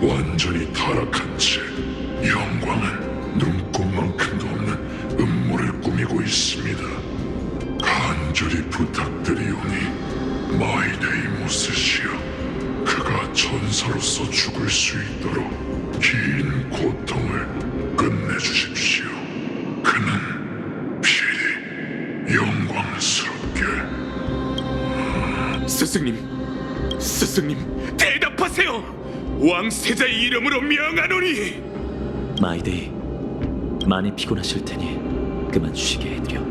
완전히 타락한 채 영광은 눈꼽만큼도 없는 음모를 꾸미고 있습니다. 간절히 부탁드리오니 마이데이모스시여, 그가 전사로서 죽을 수 있도록 긴 고통을 끝내주십시오. 그는 필히 영광스럽게. 스승님, 대답하세요! 왕세자의 이름으로 명하노니! 마이데이, 많이 피곤하실 테니 그만 쉬게 해드려.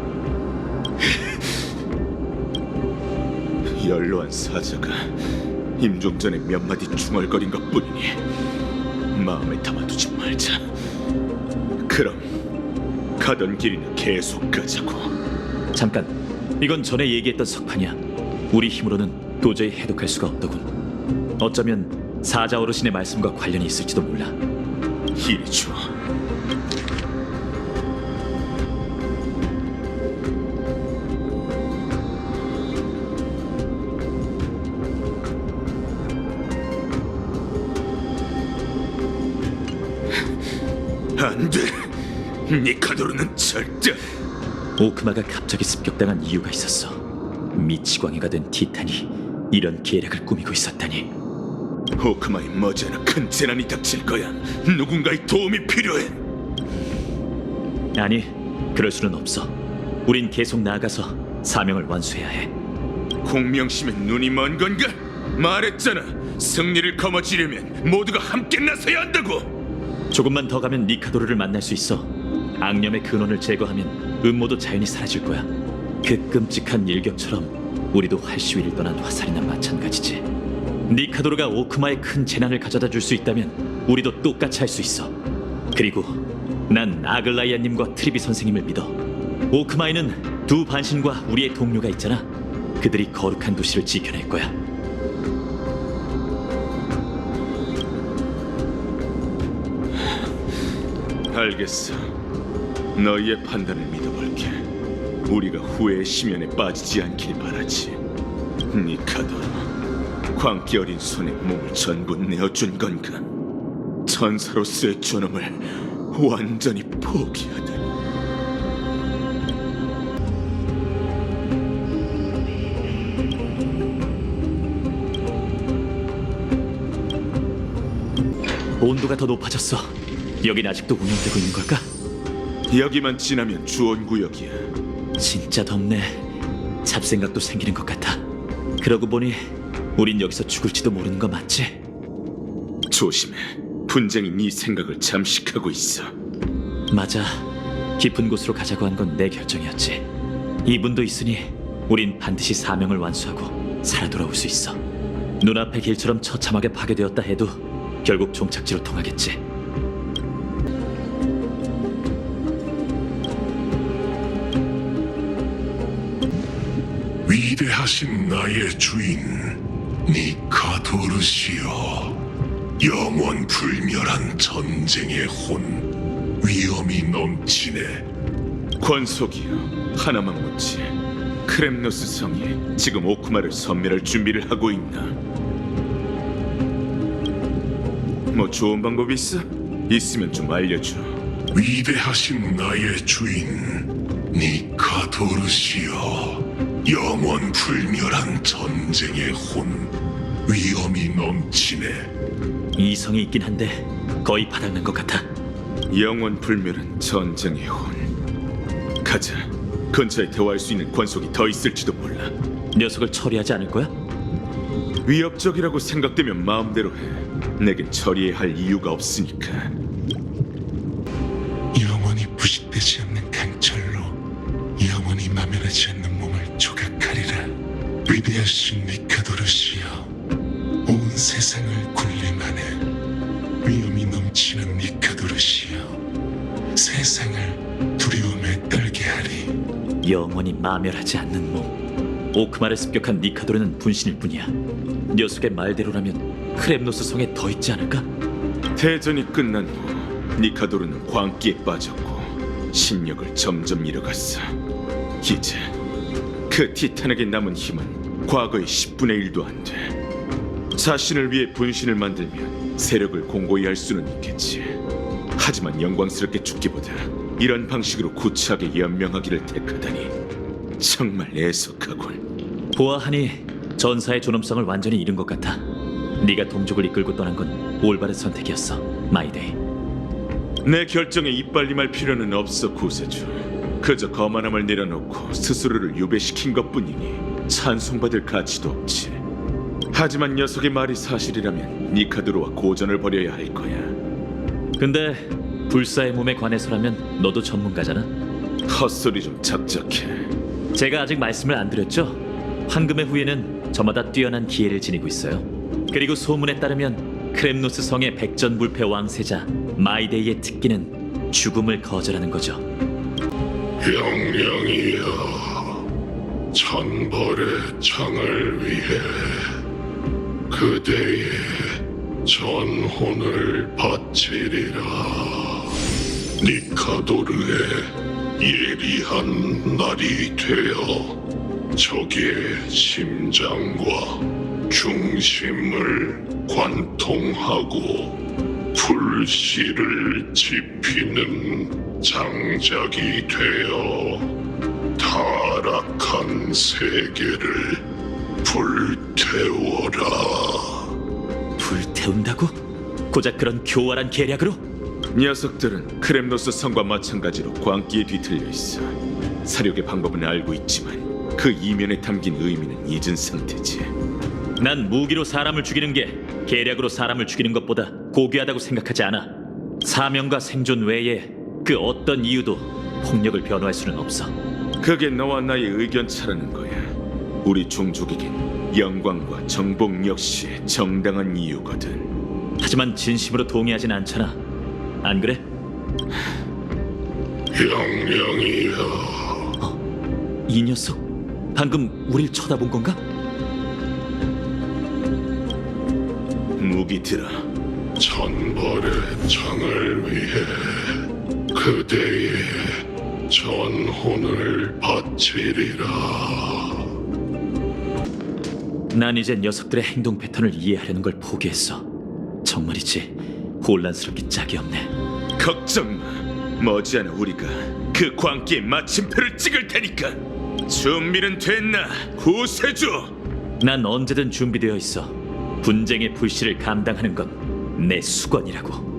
연로한 사자가 임종 전에 몇 마디 중얼거린 것뿐이니 마음에 담아두지 말자. 그럼 가던 길이나 계속 가자고. 잠깐, 이건 전에 얘기했던 석판이야. 우리 힘으로는 도저히 해독할 수가 없더군. 어쩌면 사자 어르신의 말씀과 관련이 있을지도 몰라. 이리 줘. 안 돼. 니카도르는 절대. 오크마가 갑자기 습격당한 이유가 있었어. 미치광이가 된 티탄이 이런 계략을 꾸미고 있었다니. 오크마에 머지않아 큰 재난이 닥칠 거야. 누군가의 도움이 필요해. 아니, 그럴 수는 없어. 우린 계속 나아가서 사명을 완수해야 해. 공명심에 눈이 먼 건가? 말했잖아. 승리를 거머쥐려면 모두가 함께 나서야 한다고. 조금만 더 가면 니카도르를 만날 수 있어. 악념의 근원을 제거하면 음모도 자연히 사라질 거야. 그 끔찍한 일격처럼 우리도 활시위를 떠난 화살이나 마찬가지지. 니카도르가 오크마에 큰 재난을 가져다 줄 수 있다면 우리도 똑같이 할 수 있어. 그리고 난 아글라이아님과 트리비 선생님을 믿어. 오크마에는 두 반신과 우리의 동료가 있잖아. 그들이 거룩한 도시를 지켜낼 거야. 알겠어. 너희의 판단을 믿어볼게. 우리가 후회의 심연에 빠지지 않길 바라지. 니카도르, 광기 어린 손에 몸을 전부 내어준 건가? 전사로서의 존엄을 완전히 포기하다니. 온도가 더 높아졌어. 여긴 아직도 운영되고 있는 걸까? 여기만 지나면 주원구역이야. 진짜 덥네. 잡생각도 생기는 것 같아. 그러고 보니 우린 여기서 죽을지도 모르는 거 맞지? 조심해. 분쟁이 네 생각을 잠식하고 있어. 맞아. 깊은 곳으로 가자고 한 건 내 결정이었지. 이분도 있으니 우린 반드시 사명을 완수하고 살아 돌아올 수 있어. 눈앞의 길처럼 처참하게 파괴되었다 해도 결국 종착지로 통하겠지. 위대하신 나의 주인, 니카도르시여, 영원 불멸한 전쟁의 혼, 위험이 넘치네. 권속이여, 하나만 묻지. 크렘노스 성이 지금 오크마를 섬멸할 준비를 하고 있나? 뭐 좋은 방법이 있어? 있으면 좀 알려줘. 위대하신 나의 주인 니카도르시여, 영원 불멸한 전쟁의 혼, 위험이 넘치네. 이성이 있긴 한데 거의 바닥난 것 같아. 영원 불멸은 전쟁의 혼. 가자. 근처에 대화할 수 있는 권속이 더 있을지도 몰라. 녀석을 처리하지 않을 거야? 위협적이라고 생각되면 마음대로 해. 내겐 처리해야 할 이유가 없으니까. 영원히 부식되지 않는 강철로 영원히 마면하지 않는 몸을 조각하리라. 위대하신 니카도르시여, 온 세상을 군림하네. 위험이 넘치는 니카도르시여, 세상을 두려움에 떨게 하리. 영원히 마멸하지 않는 몸. 오크마를 습격한 니카도르는 분신일 뿐이야. 녀석의 말대로라면 크렘노스 성에 더 있지 않을까? 대전이 끝난 후 니카도르는 광기에 빠졌고 신력을 점점 잃어갔어. 이제 그 티탄에게 남은 힘은 과거의 10분의 1도 안 돼. 자신을 위해 분신을 만들면 세력을 공고히 할 수는 있겠지. 하지만 영광스럽게 죽기보다 이런 방식으로 구차하게 연명하기를 택하다니 정말 애석하군. 보아하니 전사의 존엄성을 완전히 잃은 것 같아. 네가 동족을 이끌고 떠난 건 올바른 선택이었어, 마이데이. 내 결정에 이빨림할 필요는 없어, 구세주. 그저 거만함을 내려놓고 스스로를 유배시킨 것뿐이니 찬송받을 가치도 없지. 하지만 녀석의 말이 사실이라면 니카드로와 고전을 벌여야 할 거야. 근데 불사의 몸에 관해서라면 너도 전문가잖아. 헛소리 좀 작작해. 제가 아직 말씀을 안 드렸죠? 황금의 후예는 저마다 뛰어난 기회를 지니고 있어요. 그리고 소문에 따르면 크렘노스 성의 백전불패 왕세자 마이데이의 특기는 죽음을 거절하는 거죠. 영령이여, 천벌의 창을 위해 그대의 전혼을 바치리라. 니카도르의 예리한 날이 되어 적의 심장과 중심을 관통하고 불씨를 지피는 장작이 되어 타락한 세계를 불태워라. 불태운다고? 고작 그런 교활한 계략으로? 녀석들은 크렘노스 성과 마찬가지로 광기에 뒤틀려 있어. 사륙의 방법은 알고 있지만 그 이면에 담긴 의미는 잊은 상태지. 난 무기로 사람을 죽이는 게 계략으로 사람을 죽이는 것보다 고귀하다고 생각하지 않아. 사명과 생존 외에 그 어떤 이유도 폭력을 변호할 수는 없어. 그게 너와 나의 의견 차라는 거야. 우리 종족에겐 영광과 정복 역시 정당한 이유거든. 하지만 진심으로 동의하진 않잖아. 안 그래? 영령이여, 이 녀석 방금 우릴 쳐다본 건가? 무기 들어. 천벌의 창을 위해 그대의 전혼을 바치리라. 난 이제 녀석들의 행동 패턴을 이해하려는 걸 포기했어. 정말이지 혼란스럽기 짝이 없네. 걱정 마. 머지않아 우리가 그 광기에 마침표를 찍을 테니까. 준비는 됐나, 구세주? 난 언제든 준비되어 있어. 분쟁의 불씨를 감당하는 건 내 수건이라고.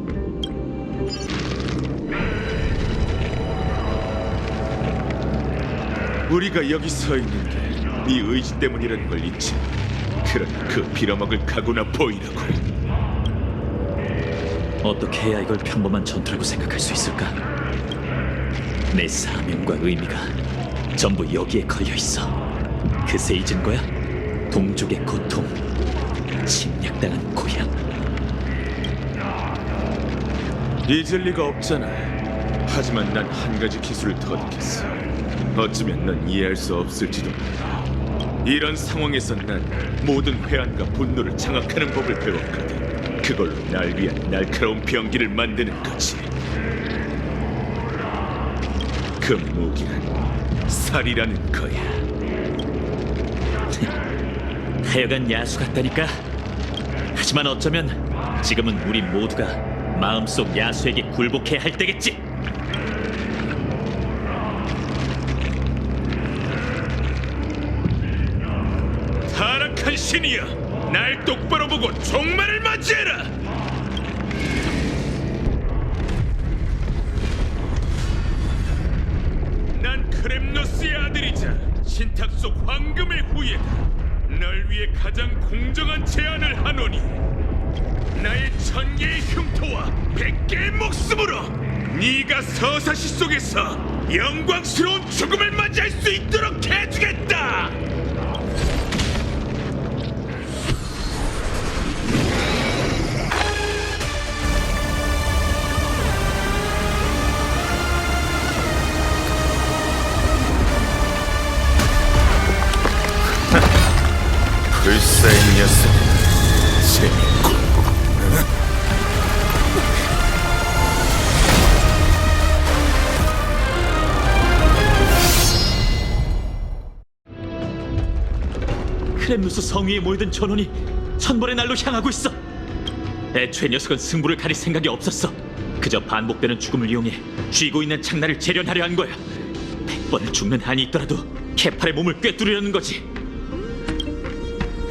우리가 여기 서 있는 게 네 의지 때문이라는 걸 잊지. 그러나 그 빌어먹을 각오나 보이라고. 어떻게 해야 이걸 평범한 전투라고 생각할 수 있을까? 내 사명과 의미가 전부 여기에 걸려 있어. 그새 잊은 거야? 동족의 고통, 침략당한 고향. 잊을 리가 없잖아. 하지만 난 한 가지 기술을 터득했어. 어쩌면 넌 이해할 수 없을지도 몰라. 이런 상황에서 난 모든 회한과 분노를 장악하는 법을 배웠거든. 그걸로 날 위한 날카로운 병기를 만드는 거지. 그 무기는 살이라는 거야. 하여간 야수 같다니까. 하지만 어쩌면 지금은 우리 모두가 마음속 야수에게 굴복해야 할 때겠지. 타락한 신이여, 날 똑바로 보고 종말을 맞이해라. 난 크렘노스의 아들이자 신탁 속 황금의 후예다. 널 위해 가장 공정한 제안을 하노니 나의 1000개의 흉터와 100개의 목숨으로 네가 서사시 속에서 영광스러운 죽음을 맞이할 수 있도록 해주겠다. 불사의 녀석 재밌군. 크렘누스 성위에 몰든 전원이 천벌의 날로 향하고 있어. 애초에 녀석은 승부를 가릴 생각이 없었어. 그저 반복되는 죽음을 이용해 쥐고 있는 창날을 재련하려 한 거야. 100번을 죽는 한이 있더라도 케팔의 몸을 꿰뚫으려는 거지.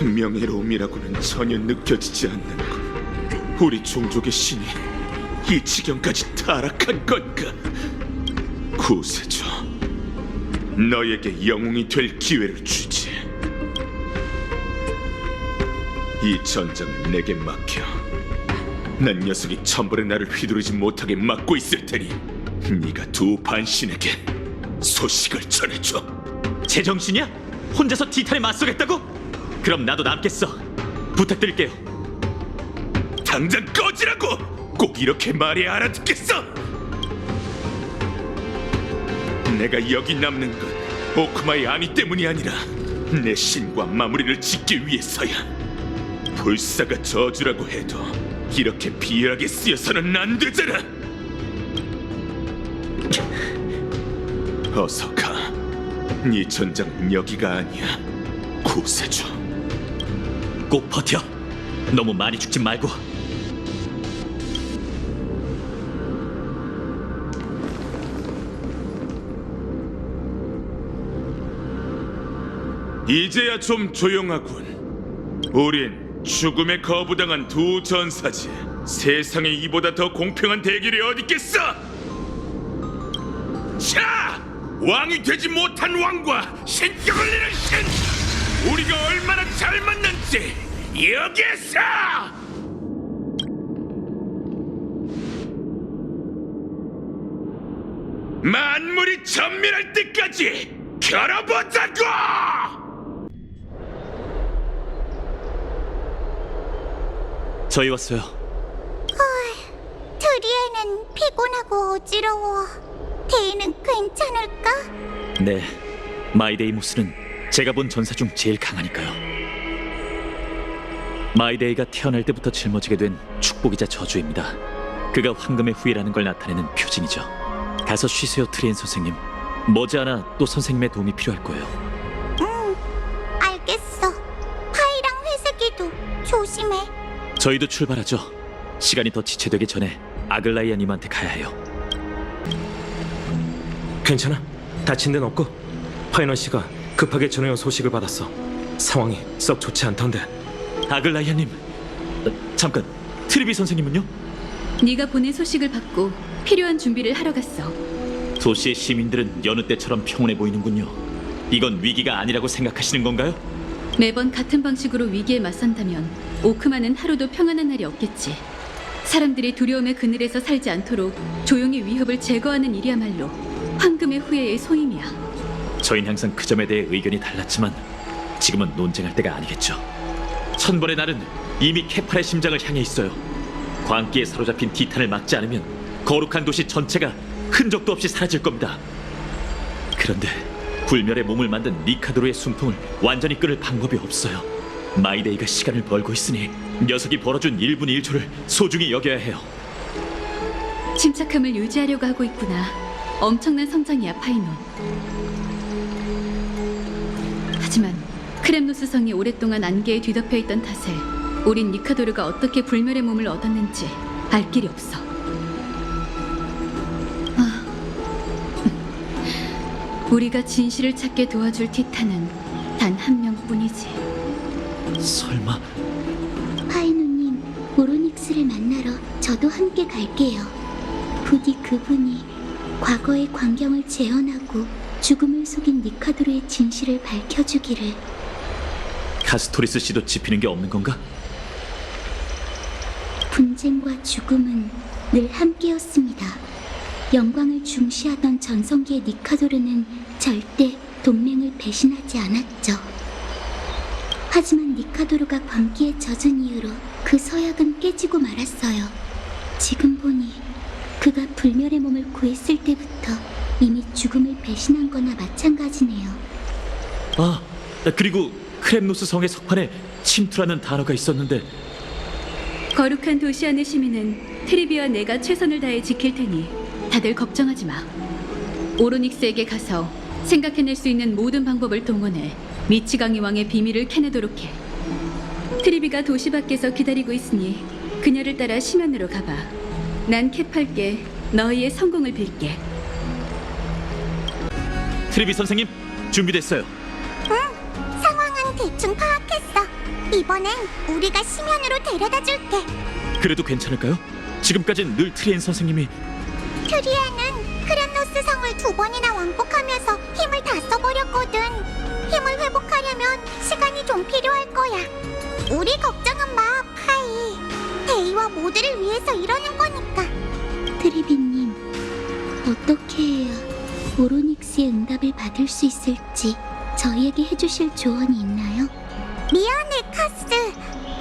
명예로움이라고는 전혀 느껴지지 않는군. 우리 종족의 신이 이 지경까지 타락한 건가? 구세주, 너에게 영웅이 될 기회를 주지. 이 전장을 내게 맡겨. 난 녀석이 천벌의 날을 휘두르지 못하게 막고 있을 테니 네가 두 반신에게 소식을 전해줘. 제정신이야? 혼자서 티탄에 맞서겠다고? 그럼 나도 남겠어. 부탁드릴게요. 당장 꺼지라고! 꼭 이렇게 말해야 알아듣겠어! 내가 여기 남는 건 오크마의 안위 때문이 아니라 내 신과 마무리를 짓기 위해서야. 불사가 저주라고 해도 이렇게 비열하게 쓰여서는 안 되잖아! 어서 가. 네 전장은 여기가 아니야, 구세주. 꼭 버텨. 너무 많이 죽지 말고. 이제야 좀 조용하군. 우린 죽음에 거부당한 두 전사지. 세상에 이보다 더 공평한 대결이 어디 있겠어? 자! 왕이 되지 못한 왕과 신격을 내는 신! 우리가 얼마나 잘 맞는지 여기에서! 만물이 전멸할 때까지 겨뤄보자고! 저희 왔어요. 드리에는 피곤하고 어지러워. 데이는 괜찮을까? 네, 마이데이무스는 제가 본 전사 중 제일 강하니까요. 마이데이가 태어날 때부터 짊어지게 된 축복이자 저주입니다. 그가 황금의 후예라는 걸 나타내는 표징이죠. 가서 쉬세요, 트리엔 선생님. 머지않아 또 선생님의 도움이 필요할 거예요. 알겠어. 파이랑 회색이도 조심해. 저희도 출발하죠. 시간이 더 지체되기 전에 아글라이아님한테 가야 해요. 괜찮아? 다친 데는 없고? 파이넌 씨가 급하게 전해온 소식을 받았어. 상황이 썩 좋지 않던데. 아글라이아님, 잠깐, 트리비 선생님은요? 네가 보낸 소식을 받고 필요한 준비를 하러 갔어. 도시의 시민들은 여느 때처럼 평온해 보이는군요. 이건 위기가 아니라고 생각하시는 건가요? 매번 같은 방식으로 위기에 맞선다면 오크마는 하루도 평안한 날이 없겠지. 사람들이 두려움의 그늘에서 살지 않도록 조용히 위협을 제거하는 일이야말로 황금의 후예의 소임이야. 저희는 항상 그 점에 대해 의견이 달랐지만 지금은 논쟁할 때가 아니겠죠. 천벌의 날은 이미 케팔의 심장을 향해 있어요. 광기에 사로잡힌 티탄을 막지 않으면 거룩한 도시 전체가 흔적도 없이 사라질 겁니다. 그런데 불멸의 몸을 만든 니카도르의 숨통을 완전히 끊을 방법이 없어요. 마이데이가 시간을 벌고 있으니 녀석이 벌어준 1분 1초를 소중히 여겨야 해요. 침착함을 유지하려고 하고 있구나. 엄청난 성장이야, 파이논. 하지만 크렘노스 성이 오랫동안 안개에 뒤덮여 있던 탓에 우린 니카도르가 어떻게 불멸의 몸을 얻었는지 알 길이 없어. 우리가 진실을 찾게 도와줄 티탄은 단 한 명뿐이지. 설마 파이노님, 오로닉스를 만나러 저도 함께 갈게요. 부디 그분이 과거의 광경을 재현하고 죽음을 속인 니카도르의 진실을 밝혀주기를. 카스토리스 씨도 지피는 게 없는 건가? 분쟁과 죽음은 늘 함께였습니다. 영광을 중시하던 전성기의 니카도르는 절대 동맹을 배신하지 않았죠. 하지만 니카도르가 광기에 젖은 이후로 그 서약은 깨지고 말았어요. 지금 보니 그가 불멸의 몸을 구했을 때부터 이미 죽음을 배신한 거나 마찬가지네요. 아, 그리고 크렘노스 성의 석판에 침투라는 단어가 있었는데 거룩한 도시 안의 시민은 트리비와 내가 최선을 다해 지킬 테니 다들 걱정하지 마. 오로닉스에게 가서 생각해낼 수 있는 모든 방법을 동원해 미치강이 왕의 비밀을 캐내도록 해. 트리비가 도시 밖에서 기다리고 있으니 그녀를 따라 심연으로 가봐. 난 캡할게. 너희의 성공을 빌게. 트리비 선생님, 준비됐어요. 상황은 대충 파악했어. 이번엔 우리가 심연으로 데려다 줄게. 그래도 괜찮을까요? 지금까진 늘 트리엔 선생님이 트리아는 크렘노스 성을 2번이나 왕복하면서 힘을 다 써버렸거든. 힘을 회복하려면 시간이 좀 필요할 거야. 우리 걱정은 마, 파이. 데이와 모두를 위해서 이러는 거니까. 트리비님, 어떻게 해야 오로닉스의 응답을 받을 수 있을지 저희에게 해주실 조언이 있나요? 미안해, 카스.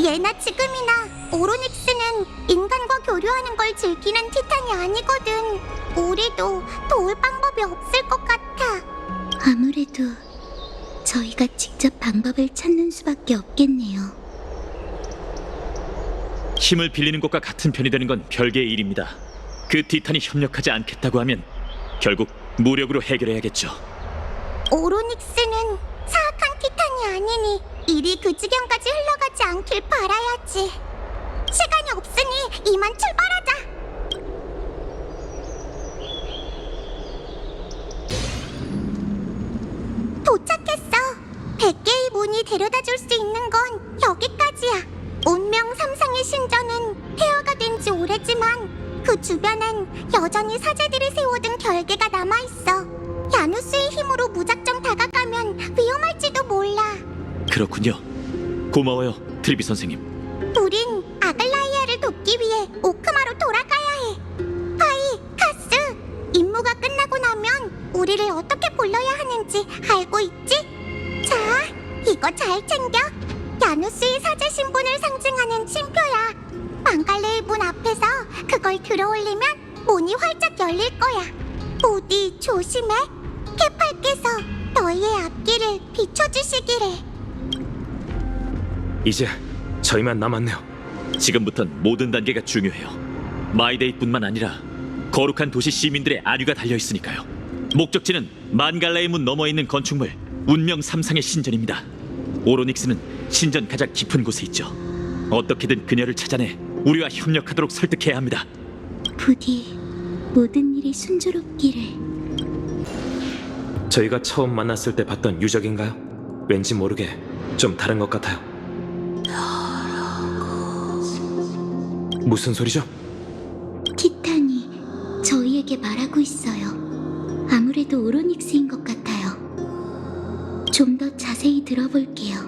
예나 지금이나 오로닉스는 인간과 교류하는 걸 즐기는 티탄이 아니거든. 우리도 도울 방법이 없을 것 같아. 아무래도 저희가 직접 방법을 찾는 수밖에 없겠네요. 힘을 빌리는 것과 같은 편이 되는 건 별개의 일입니다. 그 티탄이 협력하지 않겠다고 하면 결국 무력으로 해결해야겠죠. 오로닉스는 사악한 티탄이 아니니 일이 그 지경까지 흘러가지 않길 바라야지. 시간이 없으니 이만 출발하자. 도착했어. 100개의 문이 데려다 줄 수 있는 건 여기까지야. 운명 3상의 신전은 폐허가 된 지 오래지만 그 주변엔 여전히 사제들이 세워둔 결계가 남아있어. 야누스의 힘으로 무작정 다가가면 위험할지도 몰라. 그렇군요. 고마워요, 트리비 선생님. 우린 아글라이아를 돕기 위해 오크마로 돌아가야 해. 파이, 카스, 임무가 끝나고 나면 우리를 어떻게 불러야 하는지 알고 있지? 자, 이거 잘 챙겨. 야누스의 사제 신분을 상징하는 침표야. 망갈레의 문 앞에서 그걸 들어올리면 문이 활짝 열릴 거야. 부디 조심해. 케팔께서 너희의 앞길을 비춰주시기를. 이제 저희만 남았네요. 지금부턴 모든 단계가 중요해요. 마이데이뿐만 아니라 거룩한 도시 시민들의 안위가 달려있으니까요. 목적지는 만갈라의 문 너머에 있는 건축물 운명 3상의 신전입니다. 오로닉스는 신전 가장 깊은 곳에 있죠. 어떻게든 그녀를 찾아내 우리와 협력하도록 설득해야 합니다. 부디 모든 일이 순조롭기를. 저희가 처음 만났을 때 봤던 유적인가요? 왠지 모르게 좀 다른 것 같아요. 무슨 소리죠? 티탄이 저희에게 말하고 있어요. 아무래도 오로닉스인 것 같아요. 좀 더 자세히 들어볼게요.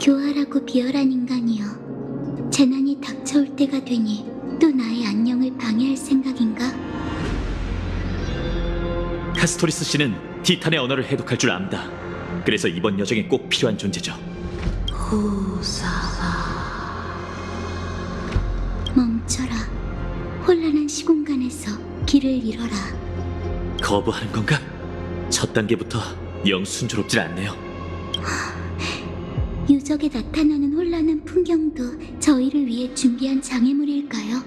교활하고 비열한 인간이여, 재난이 닥쳐올 때가 되니 또 나의 안녕을 방해할 생각인가? 카스토리스 씨는 티탄의 언어를 해독할 줄 압니다. 그래서 이번 여정에 꼭 필요한 존재죠. 멈춰라. 혼란한 시공간에서 길을 잃어라. 거부하는 건가? 첫 단계부터 영 순조롭질 않네요. 유적에 나타나는 혼란한 풍경도 저희를 위해 준비한 장애물일까요?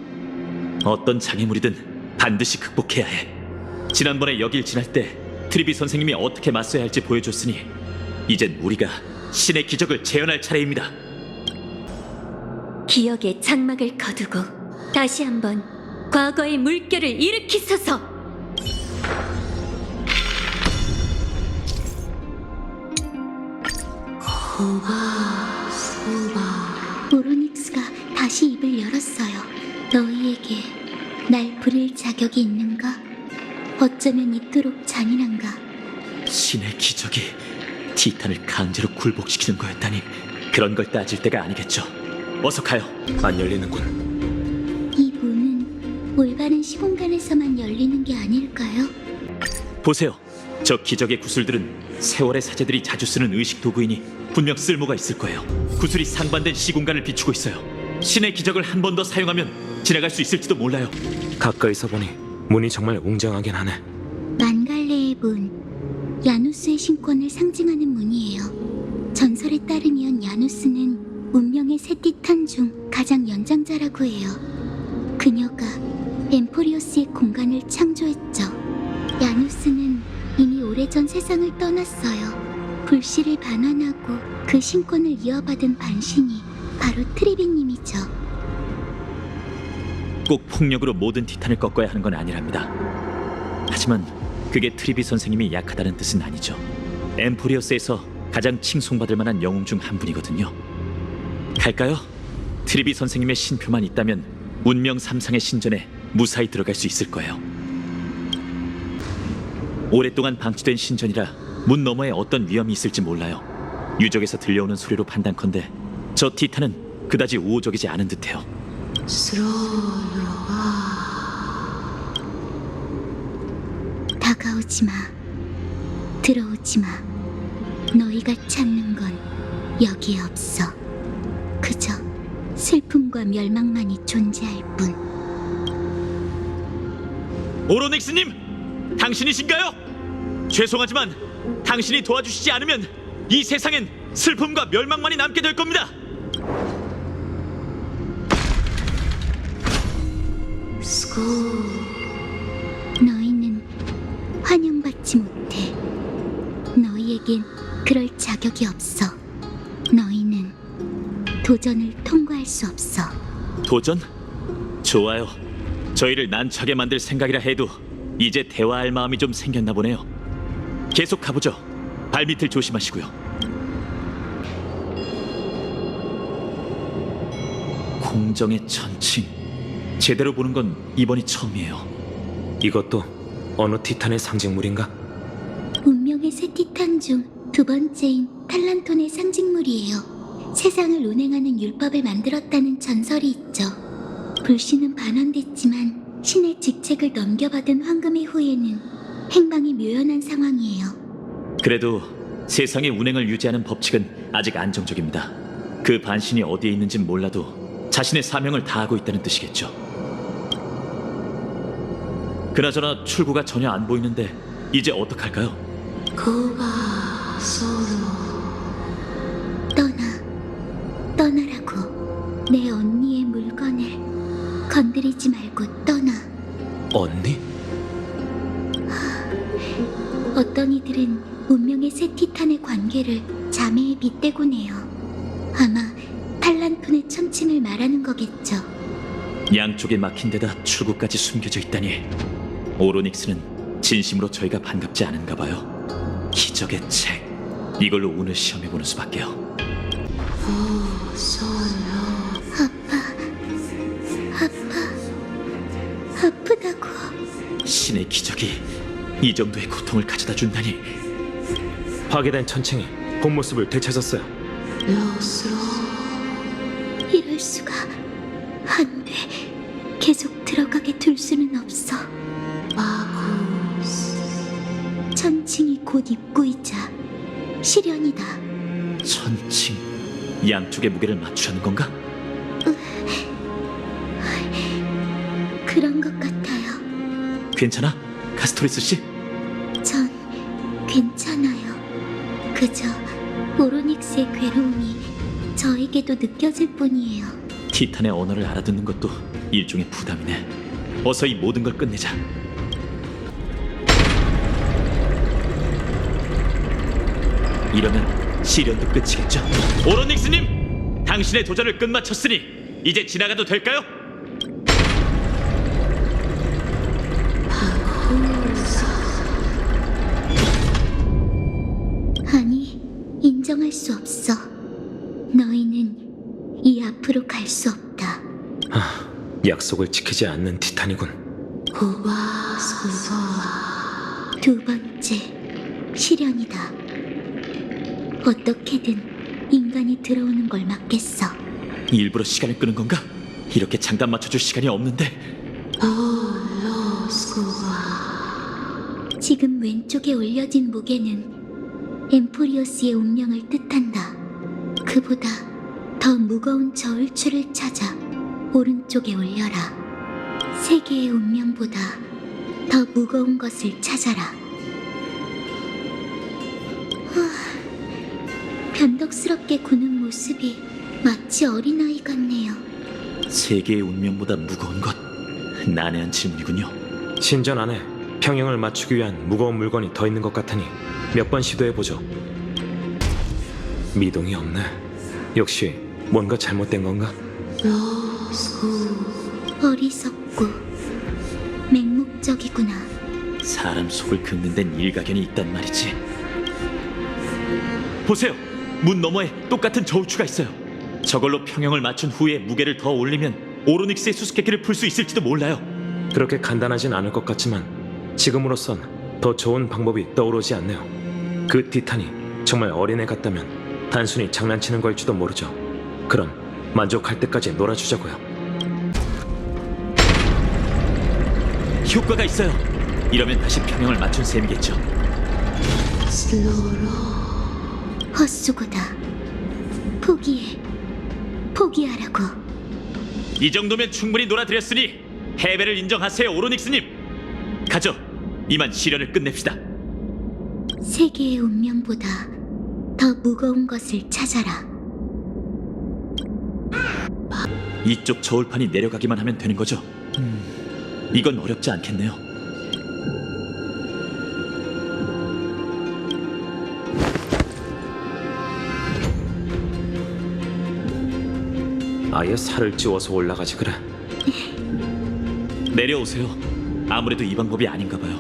어떤 장애물이든 반드시 극복해야 해. 지난번에 여길 지날 때 트리비 선생님이 어떻게 맞서야 할지 보여줬으니 이젠 우리가 신의 기적을 재현할 차례입니다. 기억의 장막을 거두고 다시 한번 과거의 물결을 일으키소서. 오로닉스가 다시 입을 열었어요. 너희에게 날 부릴 자격이 있는가? 어쩌면 이토록 잔인한가? 신의 기적이 티탄을 강제로 굴복시키는 거였다니 그런 걸 따질 때가 아니겠죠. 어서 가요. 안 열리는군. 이 문은 올바른 시공간에서만 열리는 게 아닐까요? 보세요. 저 기적의 구슬들은 세월의 사제들이 자주 쓰는 의식 도구이니 분명 쓸모가 있을 거예요. 구슬이 상반된 시공간을 비추고 있어요. 신의 기적을 한 번 더 사용하면 지나갈 수 있을지도 몰라요. 가까이서 보니 문이 정말 웅장하긴 하네. 만갈레의 문, 야누스의 신권을 상징하는 문이에요. 전설에 따르면 야누스는 운명의 세 티탄 중 가장 연장자라고 해요. 그녀가 엠포리오스의 공간을 창조했죠. 야누스는 이미 오래전 세상을 떠났어요. 불씨를 반환하고 그 신권을 이어받은 반신이 바로 트리비님이죠. 꼭 폭력으로 모든 티탄을 꺾어야 하는 건 아니랍니다. 하지만 그게 트리비 선생님이 약하다는 뜻은 아니죠. 엠포리어스에서 가장 칭송받을 만한 영웅 중 한 분이거든요. 갈까요? 트리비 선생님의 신표만 있다면 운명 3상의 신전에 무사히 들어갈 수 있을 거예요. 오랫동안 방치된 신전이라 문 너머에 어떤 위험이 있을지 몰라요. 유적에서 들려오는 소리로 판단컨대 저 티탄은 그다지 우호적이지 않은 듯해요. 다가오지 마. 들어오지 마. 너희가 찾는 건 여기에 없어. 그저 슬픔과 멸망만이 존재할 뿐. 오로닉스님! 당신이신가요? 죄송하지만 당신이 도와주시지 않으면 이 세상엔 슬픔과 멸망만이 남게 될 겁니다. 너희는 환영받지 못해. 너희에겐 그럴 자격이 없어. 너희는 도전을 통과할 수 없어. 도전? 좋아요. 저희를 난처하게 만들 생각이라 해도 이제 대화할 마음이 좀 생겼나 보네요. 계속 가보죠. 발밑을 조심하시고요. 공정의 천칭. 제대로 보는 건 이번이 처음이에요. 이것도 어느 티탄의 상징물인가? 운명의 세 티탄 중 두 번째인 탈란톤의 상징물이에요. 세상을 운행하는 율법을 만들었다는 전설이 있죠. 불씨는 반환됐지만 신의 직책을 넘겨받은 황금의 후예는 행방이 묘연한 상황이에요. 그래도 세상의 운행을 유지하는 법칙은 아직 안정적입니다. 그 반신이 어디에 있는진 몰라도 자신의 사명을 다하고 있다는 뜻이겠죠. 그나저나 출구가 전혀 안 보이는데 이제 어떡할까요? 떠나라고. 내 언니의 물건을 건드리지 말고 떠나. 언니? 어떤 이들은 운명의 세 티탄의 관계를 자매에 빗대곤 해요. 아마 탈란톤의 천칭을 말하는 거겠죠. 양쪽에 막힌 데다 출구까지 숨겨져 있다니 오로닉스는 진심으로 저희가 반갑지 않은가 봐요. 기적의 책, 이걸로 오늘 시험해보는 수밖에요. 아프다고. 신의 기적이 이 정도의 고통을 가져다 준다니. 파괴된 천칭이 본 모습을 되찾았어요. 이럴 수가. 안 돼. 계속 들어가게 둘 수는 없어. 천칭이 곧 입구이자 시련이다. 천칭, 양쪽의 무게를 맞추려는 건가? 그런 것 같아요. 괜찮아? 카스토리스 씨? 괜찮아요. 그저 오로닉스의 괴로움이 저에게도 느껴질 뿐이에요. 티탄의 언어를 알아듣는 것도 일종의 부담이네. 어서 이 모든 걸 끝내자. 이러면 시련도 끝이겠죠? 오로닉스님! 당신의 도전을 끝마쳤으니 이제 지나가도 될까요? 아니, 인정할 수 없어. 너희는 이 앞으로 갈 수 없다. 약속을 지키지 않는 티탄이군. 두 번째, 시련이다. 어떻게든 인간이 들어오는 걸 막겠어. 일부러 시간을 끄는 건가? 이렇게 장단 맞춰줄 시간이 없는데. 지금 왼쪽에 올려진 무게는 엠포리오스의 운명을 뜻한다. 그보다 더 무거운 저울추를 찾아 오른쪽에 올려라. 세계의 운명보다 더 무거운 것을 찾아라. 변덕스럽게 구는 모습이 마치 어린아이 같네요. 세계의 운명보다 무거운 것. 난해한 질문이군요. 신전 안에 평형을 맞추기 위한 무거운 물건이 더 있는 것 같으니 몇 번 시도해보죠. 미동이 없네. 역시 뭔가 잘못된 건가? 어리석고 맹목적이구나. 사람 속을 긁는 데는 일가견이 있단 말이지. 보세요. 문 너머에 똑같은 저울추가 있어요. 저걸로 평형을 맞춘 후에 무게를 더 올리면 오로닉스의 수수께끼를 풀 수 있을지도 몰라요. 그렇게 간단하진 않을 것 같지만 지금으로선 더 좋은 방법이 떠오르지 않네요. 그 티탄이 정말 어린애 같다면 단순히 장난치는 걸지도 모르죠. 그럼 만족할 때까지 놀아주자고요. 효과가 있어요. 이러면 다시 평형을 맞춘 셈이겠죠. 헛수고다. 포기해. 포기하라고. 이 정도면 충분히 놀아드렸으니 패배를 인정하세요, 오로닉스님. 가죠. 이만 시련을 끝냅시다. 세계의 운명보다 더 무거운 것을 찾아라. 이쪽 저울판이 내려가기만 하면 되는 거죠. 이건 어렵지 않겠네요. 아예 살을 찌워서 올라가지 그래. 내려오세요. 아무래도 이 방법이 아닌가 봐요.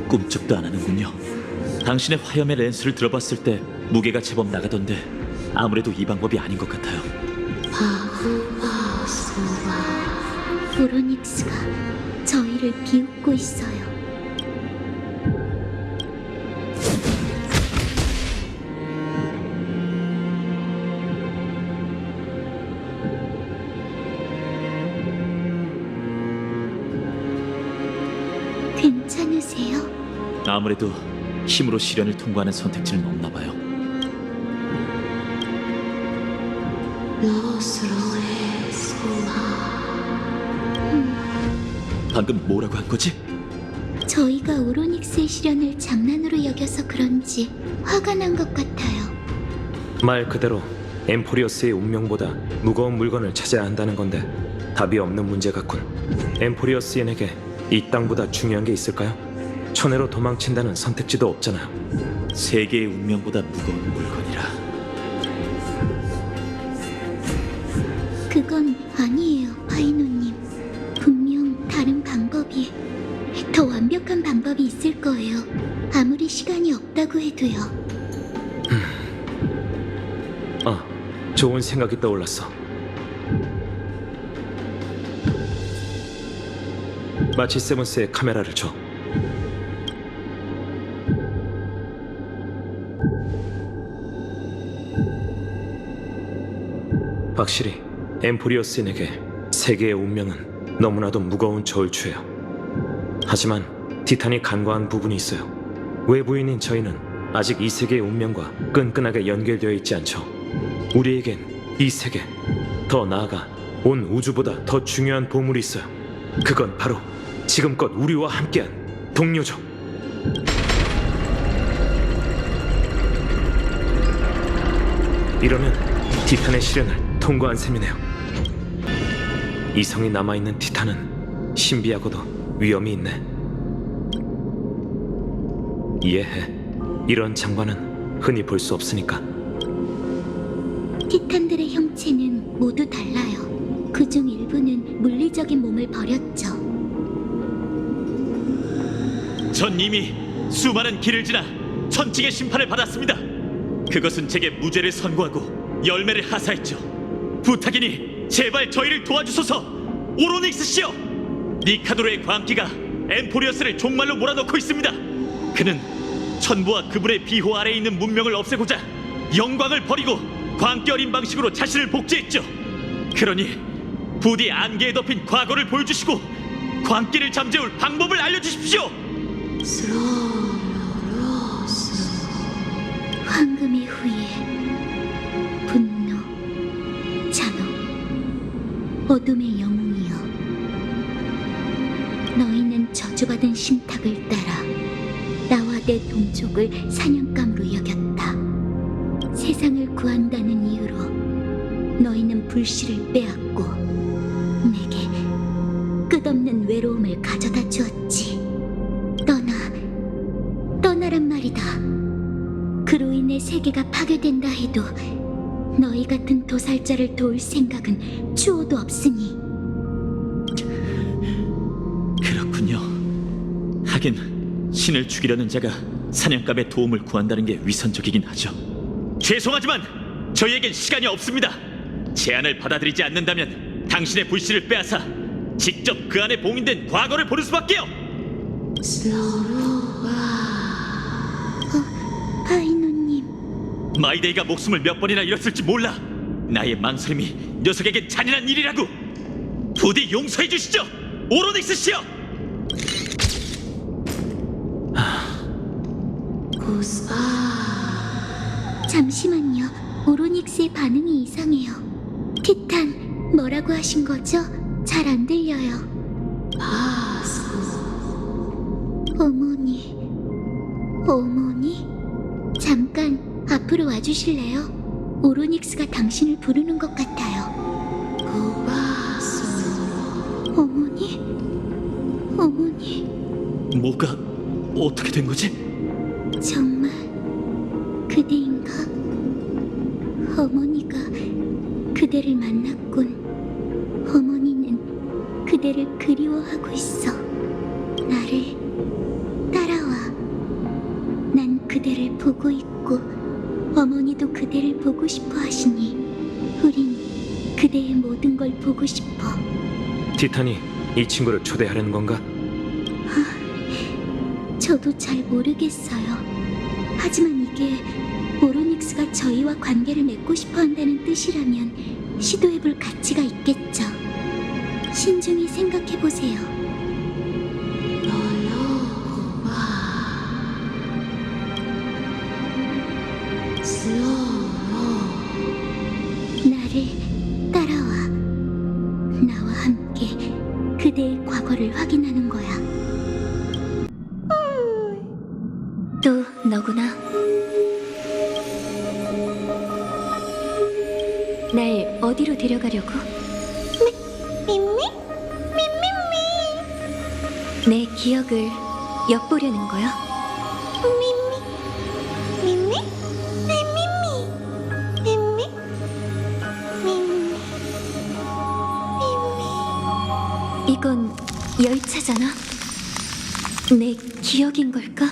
꿈쩍도 안 하는군요. 당신의 화염의 렌스를 들어봤을 때 무게가 제법 나가던데 아무래도 이 방법이 아닌 것 같아요. 오로닉스가 저희를 비웃고 있어요. 괜찮으세요? 아무래도 힘으로 시련을 통과하는 선택지는 없나 봐요. 방금 뭐라고 한 거지? 저희가 오로닉스의 시련을 장난으로 여겨서 그런지 화가 난 것 같아요. 말 그대로 엠포리오스의 운명보다 무거운 물건을 찾아야 한다는 건데 답이 없는 문제 같군. 엠포리오스인에게 이 땅보다 중요한 게 있을까요? 천해로 도망친다는 선택지도 없잖아요. 세계의 운명보다 무거운 물건이라. 그건 아니에요, 파이노님. 분명 다른 방법이, 더 완벽한 방법이 있을 거예요. 아무리 시간이 없다고 해도요. 좋은 생각이 떠올랐어. 마치 세븐스의 카메라를 줘. 확실히 엠포리오스인에게 세계의 운명은 너무나도 무거운 저울추예요. 하지만 티탄이 간과한 부분이 있어요. 외부인인 저희는 아직 이 세계의 운명과 끈끈하게 연결되어 있지 않죠. 우리에겐 이 세계, 더 나아가 온 우주보다 더 중요한 보물이 있어요. 그건 바로 지금껏 우리와 함께한 동료죠. 이러면 티탄의 시련을 통과한 셈이네요. 이성이 남아있는 티탄은 신비하고도 위험이 있네. 이해해. 이런 장관은 흔히 볼 수 없으니까. 티탄들의 형체는 모두 달라요. 그중 일부는 물리적인 몸을 버렸죠. 전 이미 수많은 길을 지나 천칭의 심판을 받았습니다. 그것은 제게 무죄를 선고하고 열매를 하사했죠. 부탁이니 제발 저희를 도와주소서. 오로닉스 씨여! 니카도르의 광기가 엠포리어스를 종말로 몰아넣고 있습니다. 그는 천부와 그분의 비호 아래에 있는 문명을 없애고자 영광을 버리고 광기 어린 방식으로 자신을 복제했죠. 그러니 부디 안개에 덮인 과거를 보여주시고 광기를 잠재울 방법을 알려주십시오. 황금의 후예, 분노, 잔혹, 어둠의 영웅이여. 너희는 저주받은 신탁을 따라 나와 내 동족을 사냥감으로 여겼다. 세상을 구한다는 이유로 너희는 불씨를 빼앗고 내게 끝없는 외로움을 가져다 주었지. 떠나란 말이다. 그로 인해 세계가 파괴된다 해도 너희 같은 도살자를 도울 생각은 추호도 없으니. 그렇군요. 하긴 신을 죽이려는 자가 사냥감의 도움을 구한다는 게 위선적이긴 하죠. 죄송하지만 저희에겐 시간이 없습니다. 제안을 받아들이지 않는다면 당신의 불씨를 빼앗아 직접 그 안에 봉인된 과거를 보는 수밖에요. 파이노님, 마이데이가 목숨을 몇 번이나 잃었을지 몰라. 나의 망설임이 녀석에겐 잔인한 일이라고. 부디 용서해 주시죠, 오로닉스 씨여. 잠시만요. 오로닉스의 반응이 이상해요. 티탄, 뭐라고 하신 거죠? 잘 안 들려요. 어머니? 잠깐 앞으로 와주실래요? 오로닉스가 당신을 부르는 것 같아요. 어머니? 뭐가 어떻게 된 거지? 정말 그대인가? 어머니가 그대를 만났군. 어머니는 그대를 그리워하고 있어. 나를 따라와. 난 그대를 보고 있고 어머니도 그대를 보고 싶어 하시니 우린 그대의 모든 걸 보고 싶어. 티탄이 이 친구를 초대하려는 건가? 저도 잘 모르겠어요. 하지만 이게 오로닉스가 저희와 관계를 맺고 싶어 한다는 뜻이라면 시도해볼 가치가 있겠죠. 신중히 생각해보세요. 나를 따라와. 나와 함께 그대의 과거를 확인하는 거야. 또 너구나. 날 어디로 데려가려고? 내 기억을 엿보려는 거야? 이건 열차잖아. 내 기억인 걸까?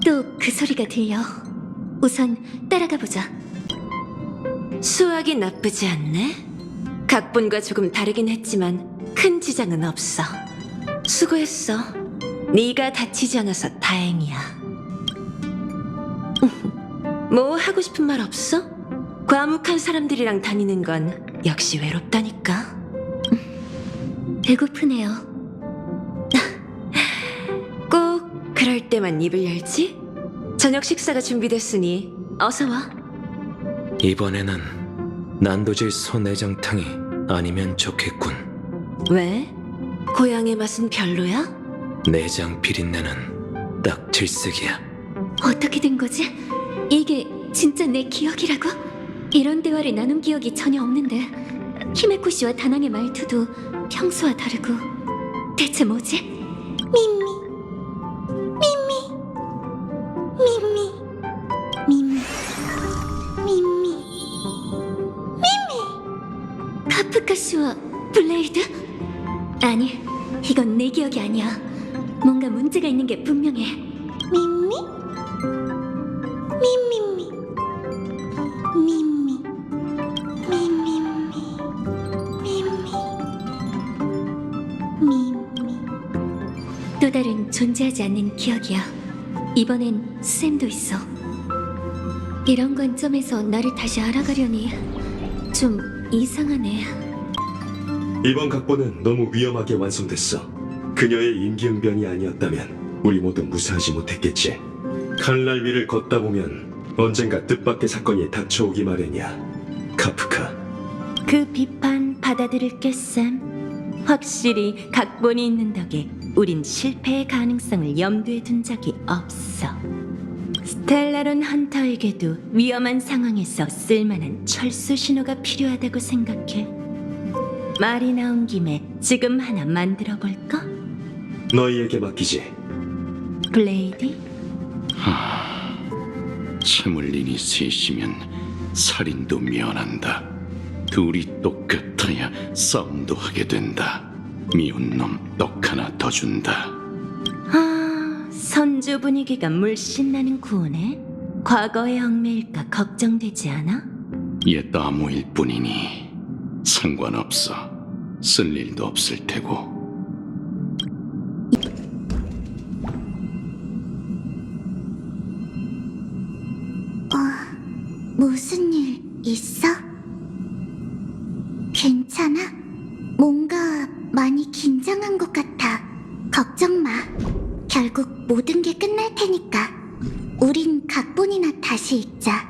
또 그 소리가 들려. 우선 따라가 보자. 수학이 나쁘지 않네. 각본과 조금 다르긴 했지만 큰 지장은 없어. 수고했어. 네가 다치지 않아서 다행이야. 뭐 하고 싶은 말 없어? 과묵한 사람들이랑 다니는 건 역시 외롭다니까. 배고프네요. 꼭 그럴 때만 입을 열지? 저녁 식사가 준비됐으니 어서 와. 이번에는 난도질 소내장탕이 아니면 좋겠군. 왜? 고향의 맛은 별로야? 내장 비린내는 딱 질색이야. 어떻게 된 거지? 이게 진짜 내 기억이라고? 이런 대화를 나눈 기억이 전혀 없는데 히메코 씨와 다낭의 말투도 평소와 다르고 대체 뭐지? 미미, 미미, 미미, 미미, 미미. 카프카 씨와 블레이드? 아니, 이건 내 기억이 아니야. 뭔가 문제가 있는 게 분명해. 미미, 미미미, 미미, 미미미, 미미, 미미. 또 다른 존재하지 않는 기억이야. 이번엔 쌤도 있어. 이런 관점에서 나를 다시 알아가려니 좀 이상하네. 이번 각본은 너무 위험하게 완성됐어. 그녀의 임기응변이 아니었다면 우리 모두 무사하지 못했겠지. 칼날 위를 걷다 보면 언젠가 뜻밖의 사건이 닥쳐오기 마련이야. 카프카. 그 비판 받아들일게, 쌤. 확실히 각본이 있는 덕에 우린 실패의 가능성을 염두에 둔 적이 없어. 스텔라론 헌터에게도 위험한 상황에서 쓸만한 철수 신호가 필요하다고 생각해. 말이 나온 김에 지금 하나 만들어 볼까? 너희에게 맡기지. 블레이디? 채물린이 셋이면 살인도 면한다. 둘이 똑같아야 싸움도 하게 된다. 미운 놈 떡 하나 더 준다. 선주 분위기가 물씬 나는 구호네. 과거의 얽매일까 걱정되지 않아? 옛 나무일 뿐이니 상관없어. 쓸 일도 없을 테고. 무슨 일 있어? 괜찮아? 뭔가 많이 긴장한 것 같아. 걱정 마. 결국 모든 게 끝날 테니까. 우린 각본이나 다시 읽자.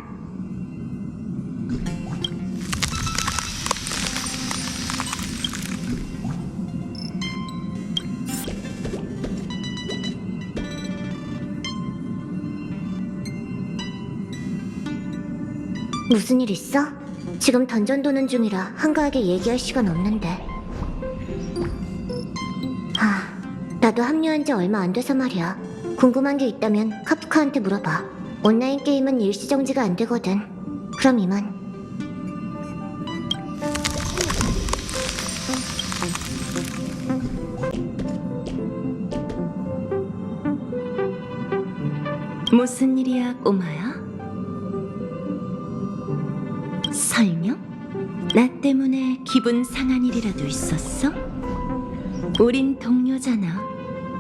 무슨 일 있어? 지금 던전 도는 중이라 한가하게 얘기할 시간 없는데. 나도 합류한 지 얼마 안 돼서 말이야. 궁금한 게 있다면 카프카한테 물어봐. 온라인 게임은 일시정지가 안 되거든. 그럼 이만. 무슨 일이야, 꼬마야? 설명? 나 때문에 기분 상한 일이라도 있었어? 우린 동료잖아.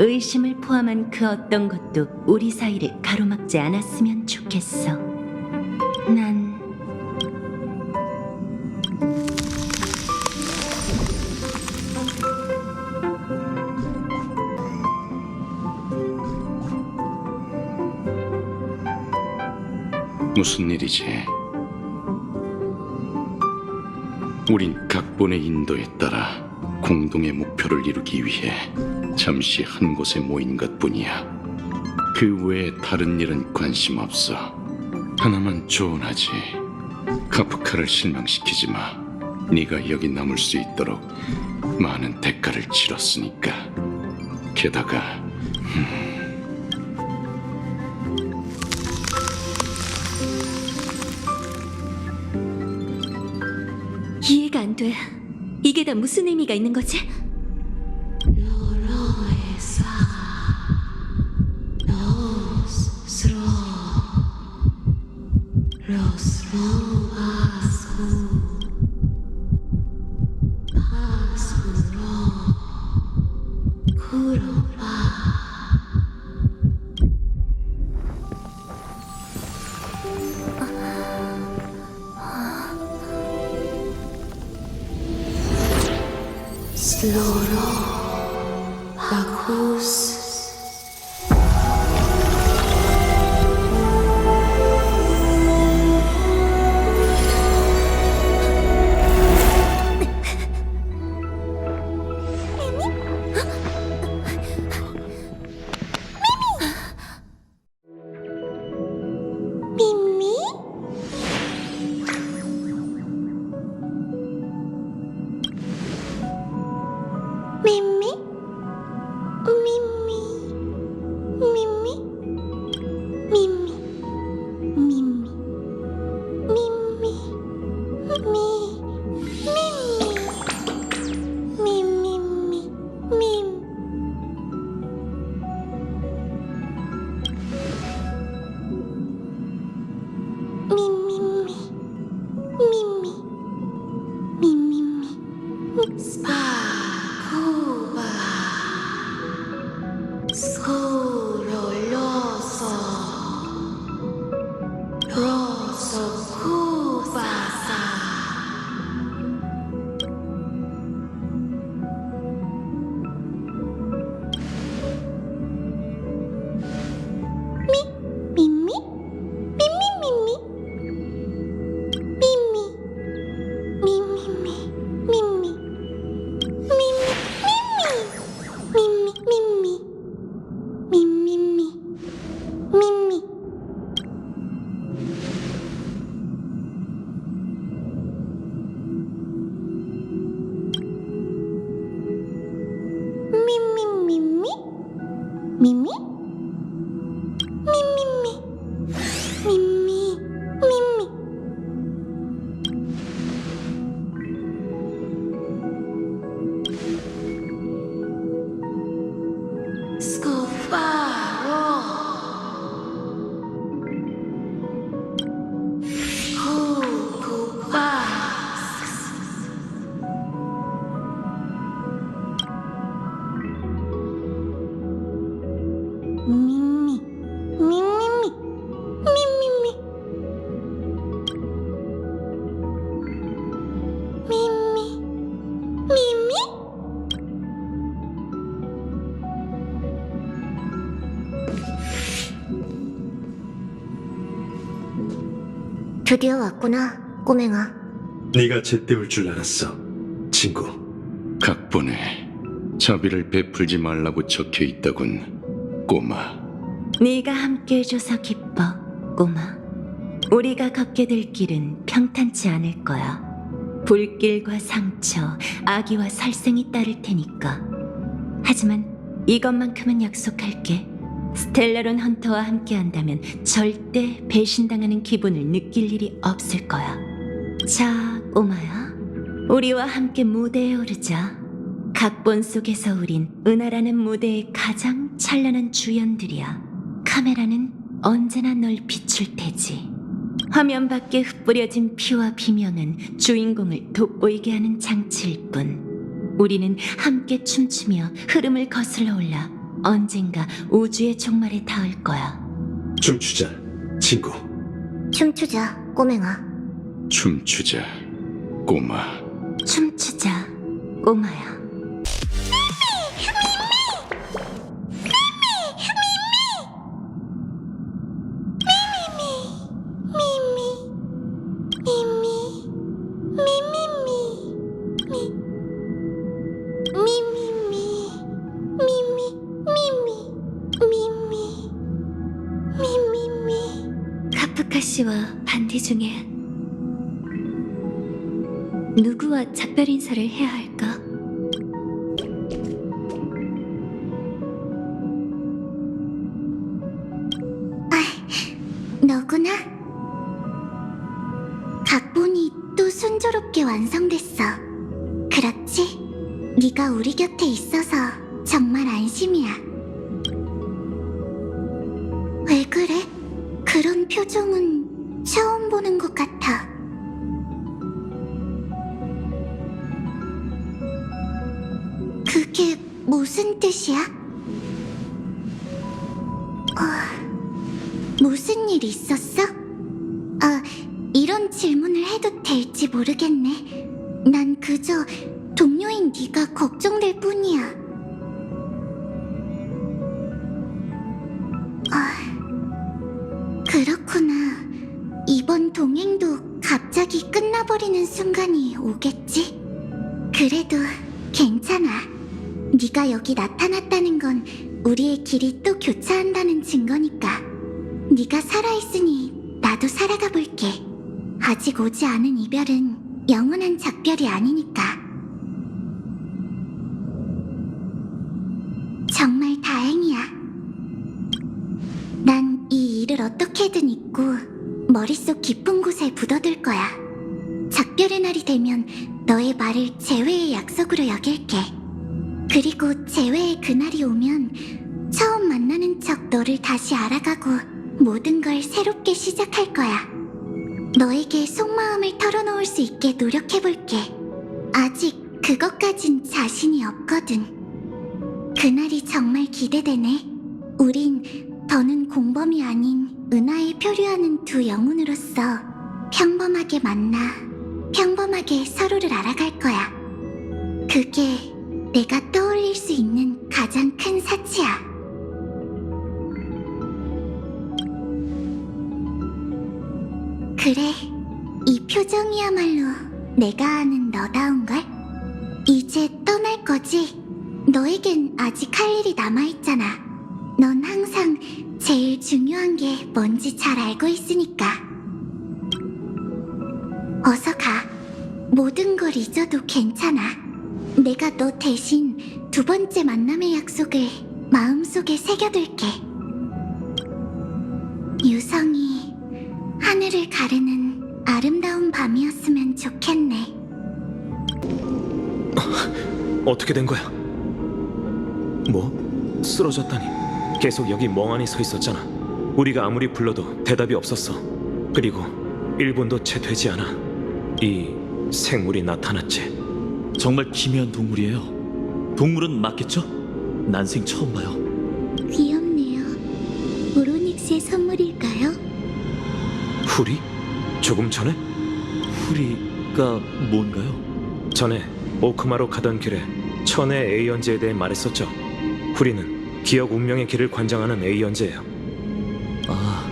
의심을 포함한 그 어떤 것도 우리 사이를 가로막지 않았으면 좋겠어. 난 무슨 일이지? 우린 각본의 인도에 따라 공동의 목표를 이루기 위해 잠시 한 곳에 모인 것뿐이야. 그 외에 다른 일은 관심 없어. 하나만 조언하지. 카프카를 실망시키지 마. 네가 여기 남을 수 있도록 많은 대가를 치렀으니까. 게다가 이해가 안 돼. 이게 다 무슨 의미가 있는 거지? 드디어 왔구나, 꼬맹아. 네가 제때 올 줄 알았어, 친구. 각본에 자비를 베풀지 말라고 적혀 있다군, 꼬마. 네가 함께 해줘서 기뻐, 꼬마. 우리가 걷게 될 길은 평탄치 않을 거야. 불길과 상처, 악의와 살생이 따를 테니까. 하지만 이것만큼은 약속할게. 스텔라론 헌터와 함께 한다면 절대 배신당하는 기분을 느낄 일이 없을 거야. 자, 꼬마야. 우리와 함께 무대에 오르자. 각본 속에서 우린 은하라는 무대의 가장 찬란한 주연들이야. 카메라는 언제나 널 비출 테지. 화면 밖에 흩뿌려진 피와 비명은 주인공을 돋보이게 하는 장치일 뿐. 우리는 함께 춤추며 흐름을 거슬러 올라 언젠가 우주의 종말에 닿을 거야. 춤추자, 친구. 춤추자, 꼬맹아. 춤추자, 꼬마. 춤추자, 꼬마야. 카프카 씨와 반디 중에 누구와 작별 인사를 해야 할까? 너구나? 각본이 또 순조롭게 완성됐어. 그렇지? 네가 우리 곁에 있어서 정말 안심이야. 왜 그래? 그런 표정은 처음 보는 것 같아. 그게 무슨 뜻이야? 무슨 일 있었어? 이런 질문을 해도 될지 모르겠네. 난 그저 동료인 네가 걱정될 뿐이야. 그렇구나. 이번 동행도 갑자기 끝나버리는 순간이 오겠지? 그래도 괜찮아. 네가 여기 나타났다는 건 우리의 길이 또 교차한다는 증거니까. 네가 살아있으니 나도 살아가 볼게. 아직 오지 않은 이별은 영원한 작별이 아니니까. 정말 다행이야. 난 이 일을 어떻게든 잊고 머릿속 깊은 곳에 묻어둘 거야. 작별의 날이 되면 너의 말을 재회의 약속으로 여길게. 그리고 재회의 그날이 오면 처음 만나는 척 너를 다시 알아가고 모든 걸 새롭게 시작할 거야. 너에게 속마음을 털어놓을 수 있게 노력해볼게. 아직 그것까진 자신이 없거든. 그날이 정말 기대되네. 우린 더는 공범이 아닌 은하에 표류하는 두 영혼으로서 평범하게 만나 평범하게 서로를 알아갈 거야. 그게 내가 떠올릴 수 있는 가장 큰 사치야. 그래, 이 표정이야말로 내가 아는 너다운걸? 이제 떠날 거지? 너에겐 아직 할 일이 남아있잖아. 넌 항상 제일 중요한 게 뭔지 잘 알고 있으니까. 어서 가. 모든 걸 잊어도 괜찮아. 내가 너 대신 두 번째 만남의 약속을 마음속에 새겨둘게. 유성이 하늘을 가르는 아름다운 밤이었으면 좋겠네. 어떻게 된 거야? 뭐? 쓰러졌다니. 계속 여기 멍하니 서 있었잖아. 우리가 아무리 불러도 대답이 없었어. 그리고 1분도 채 되지 않아 이 생물이 나타났지. 정말 기묘한 동물이에요. 동물은 맞겠죠? 난생 처음 봐요. 귀엽네요. 오로닉스의 선물일까요? 후리? 조금 전에? 후리가 뭔가요? 전에 오크마로 가던 길에 천의 에이언즈에 대해 말했었죠. 후리는 기억 운명의 길을 관장하는 에이언즈예요. 아,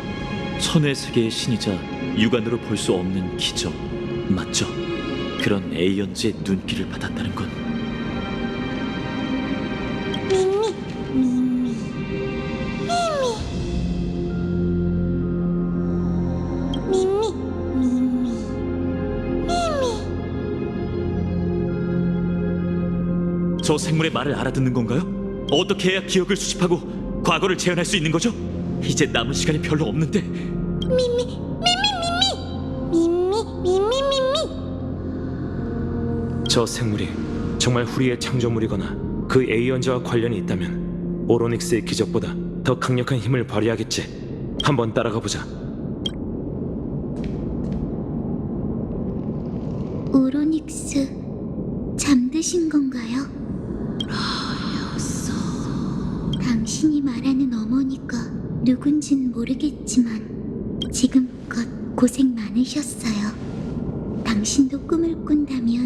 천의 세계의 신이자 육안으로 볼 수 없는 기적 맞죠? 그런 에이언즈의 눈길을 받았다는 건 미미, 미미, 미미, 미미, 미미, 미미. 저 생물의 말을 알아듣는 건가요? 어떻게 해야 기억을 수집하고 과거를 재현할 수 있는 거죠? 이제 남은 시간이 별로 없는데 미미, 미미. 저 생물이 정말 후리의 창조물이거나 그 에이언즈와 관련이 있다면 오로닉스의 기적보다 더 강력한 힘을 발휘하겠지. 한번 따라가 보자. 오로닉스 잠드신 건가요? 당신이 말하는 어머니가 누군진 모르겠지만 지금껏 고생 많으셨어요. 당신도 꿈을 꾼다면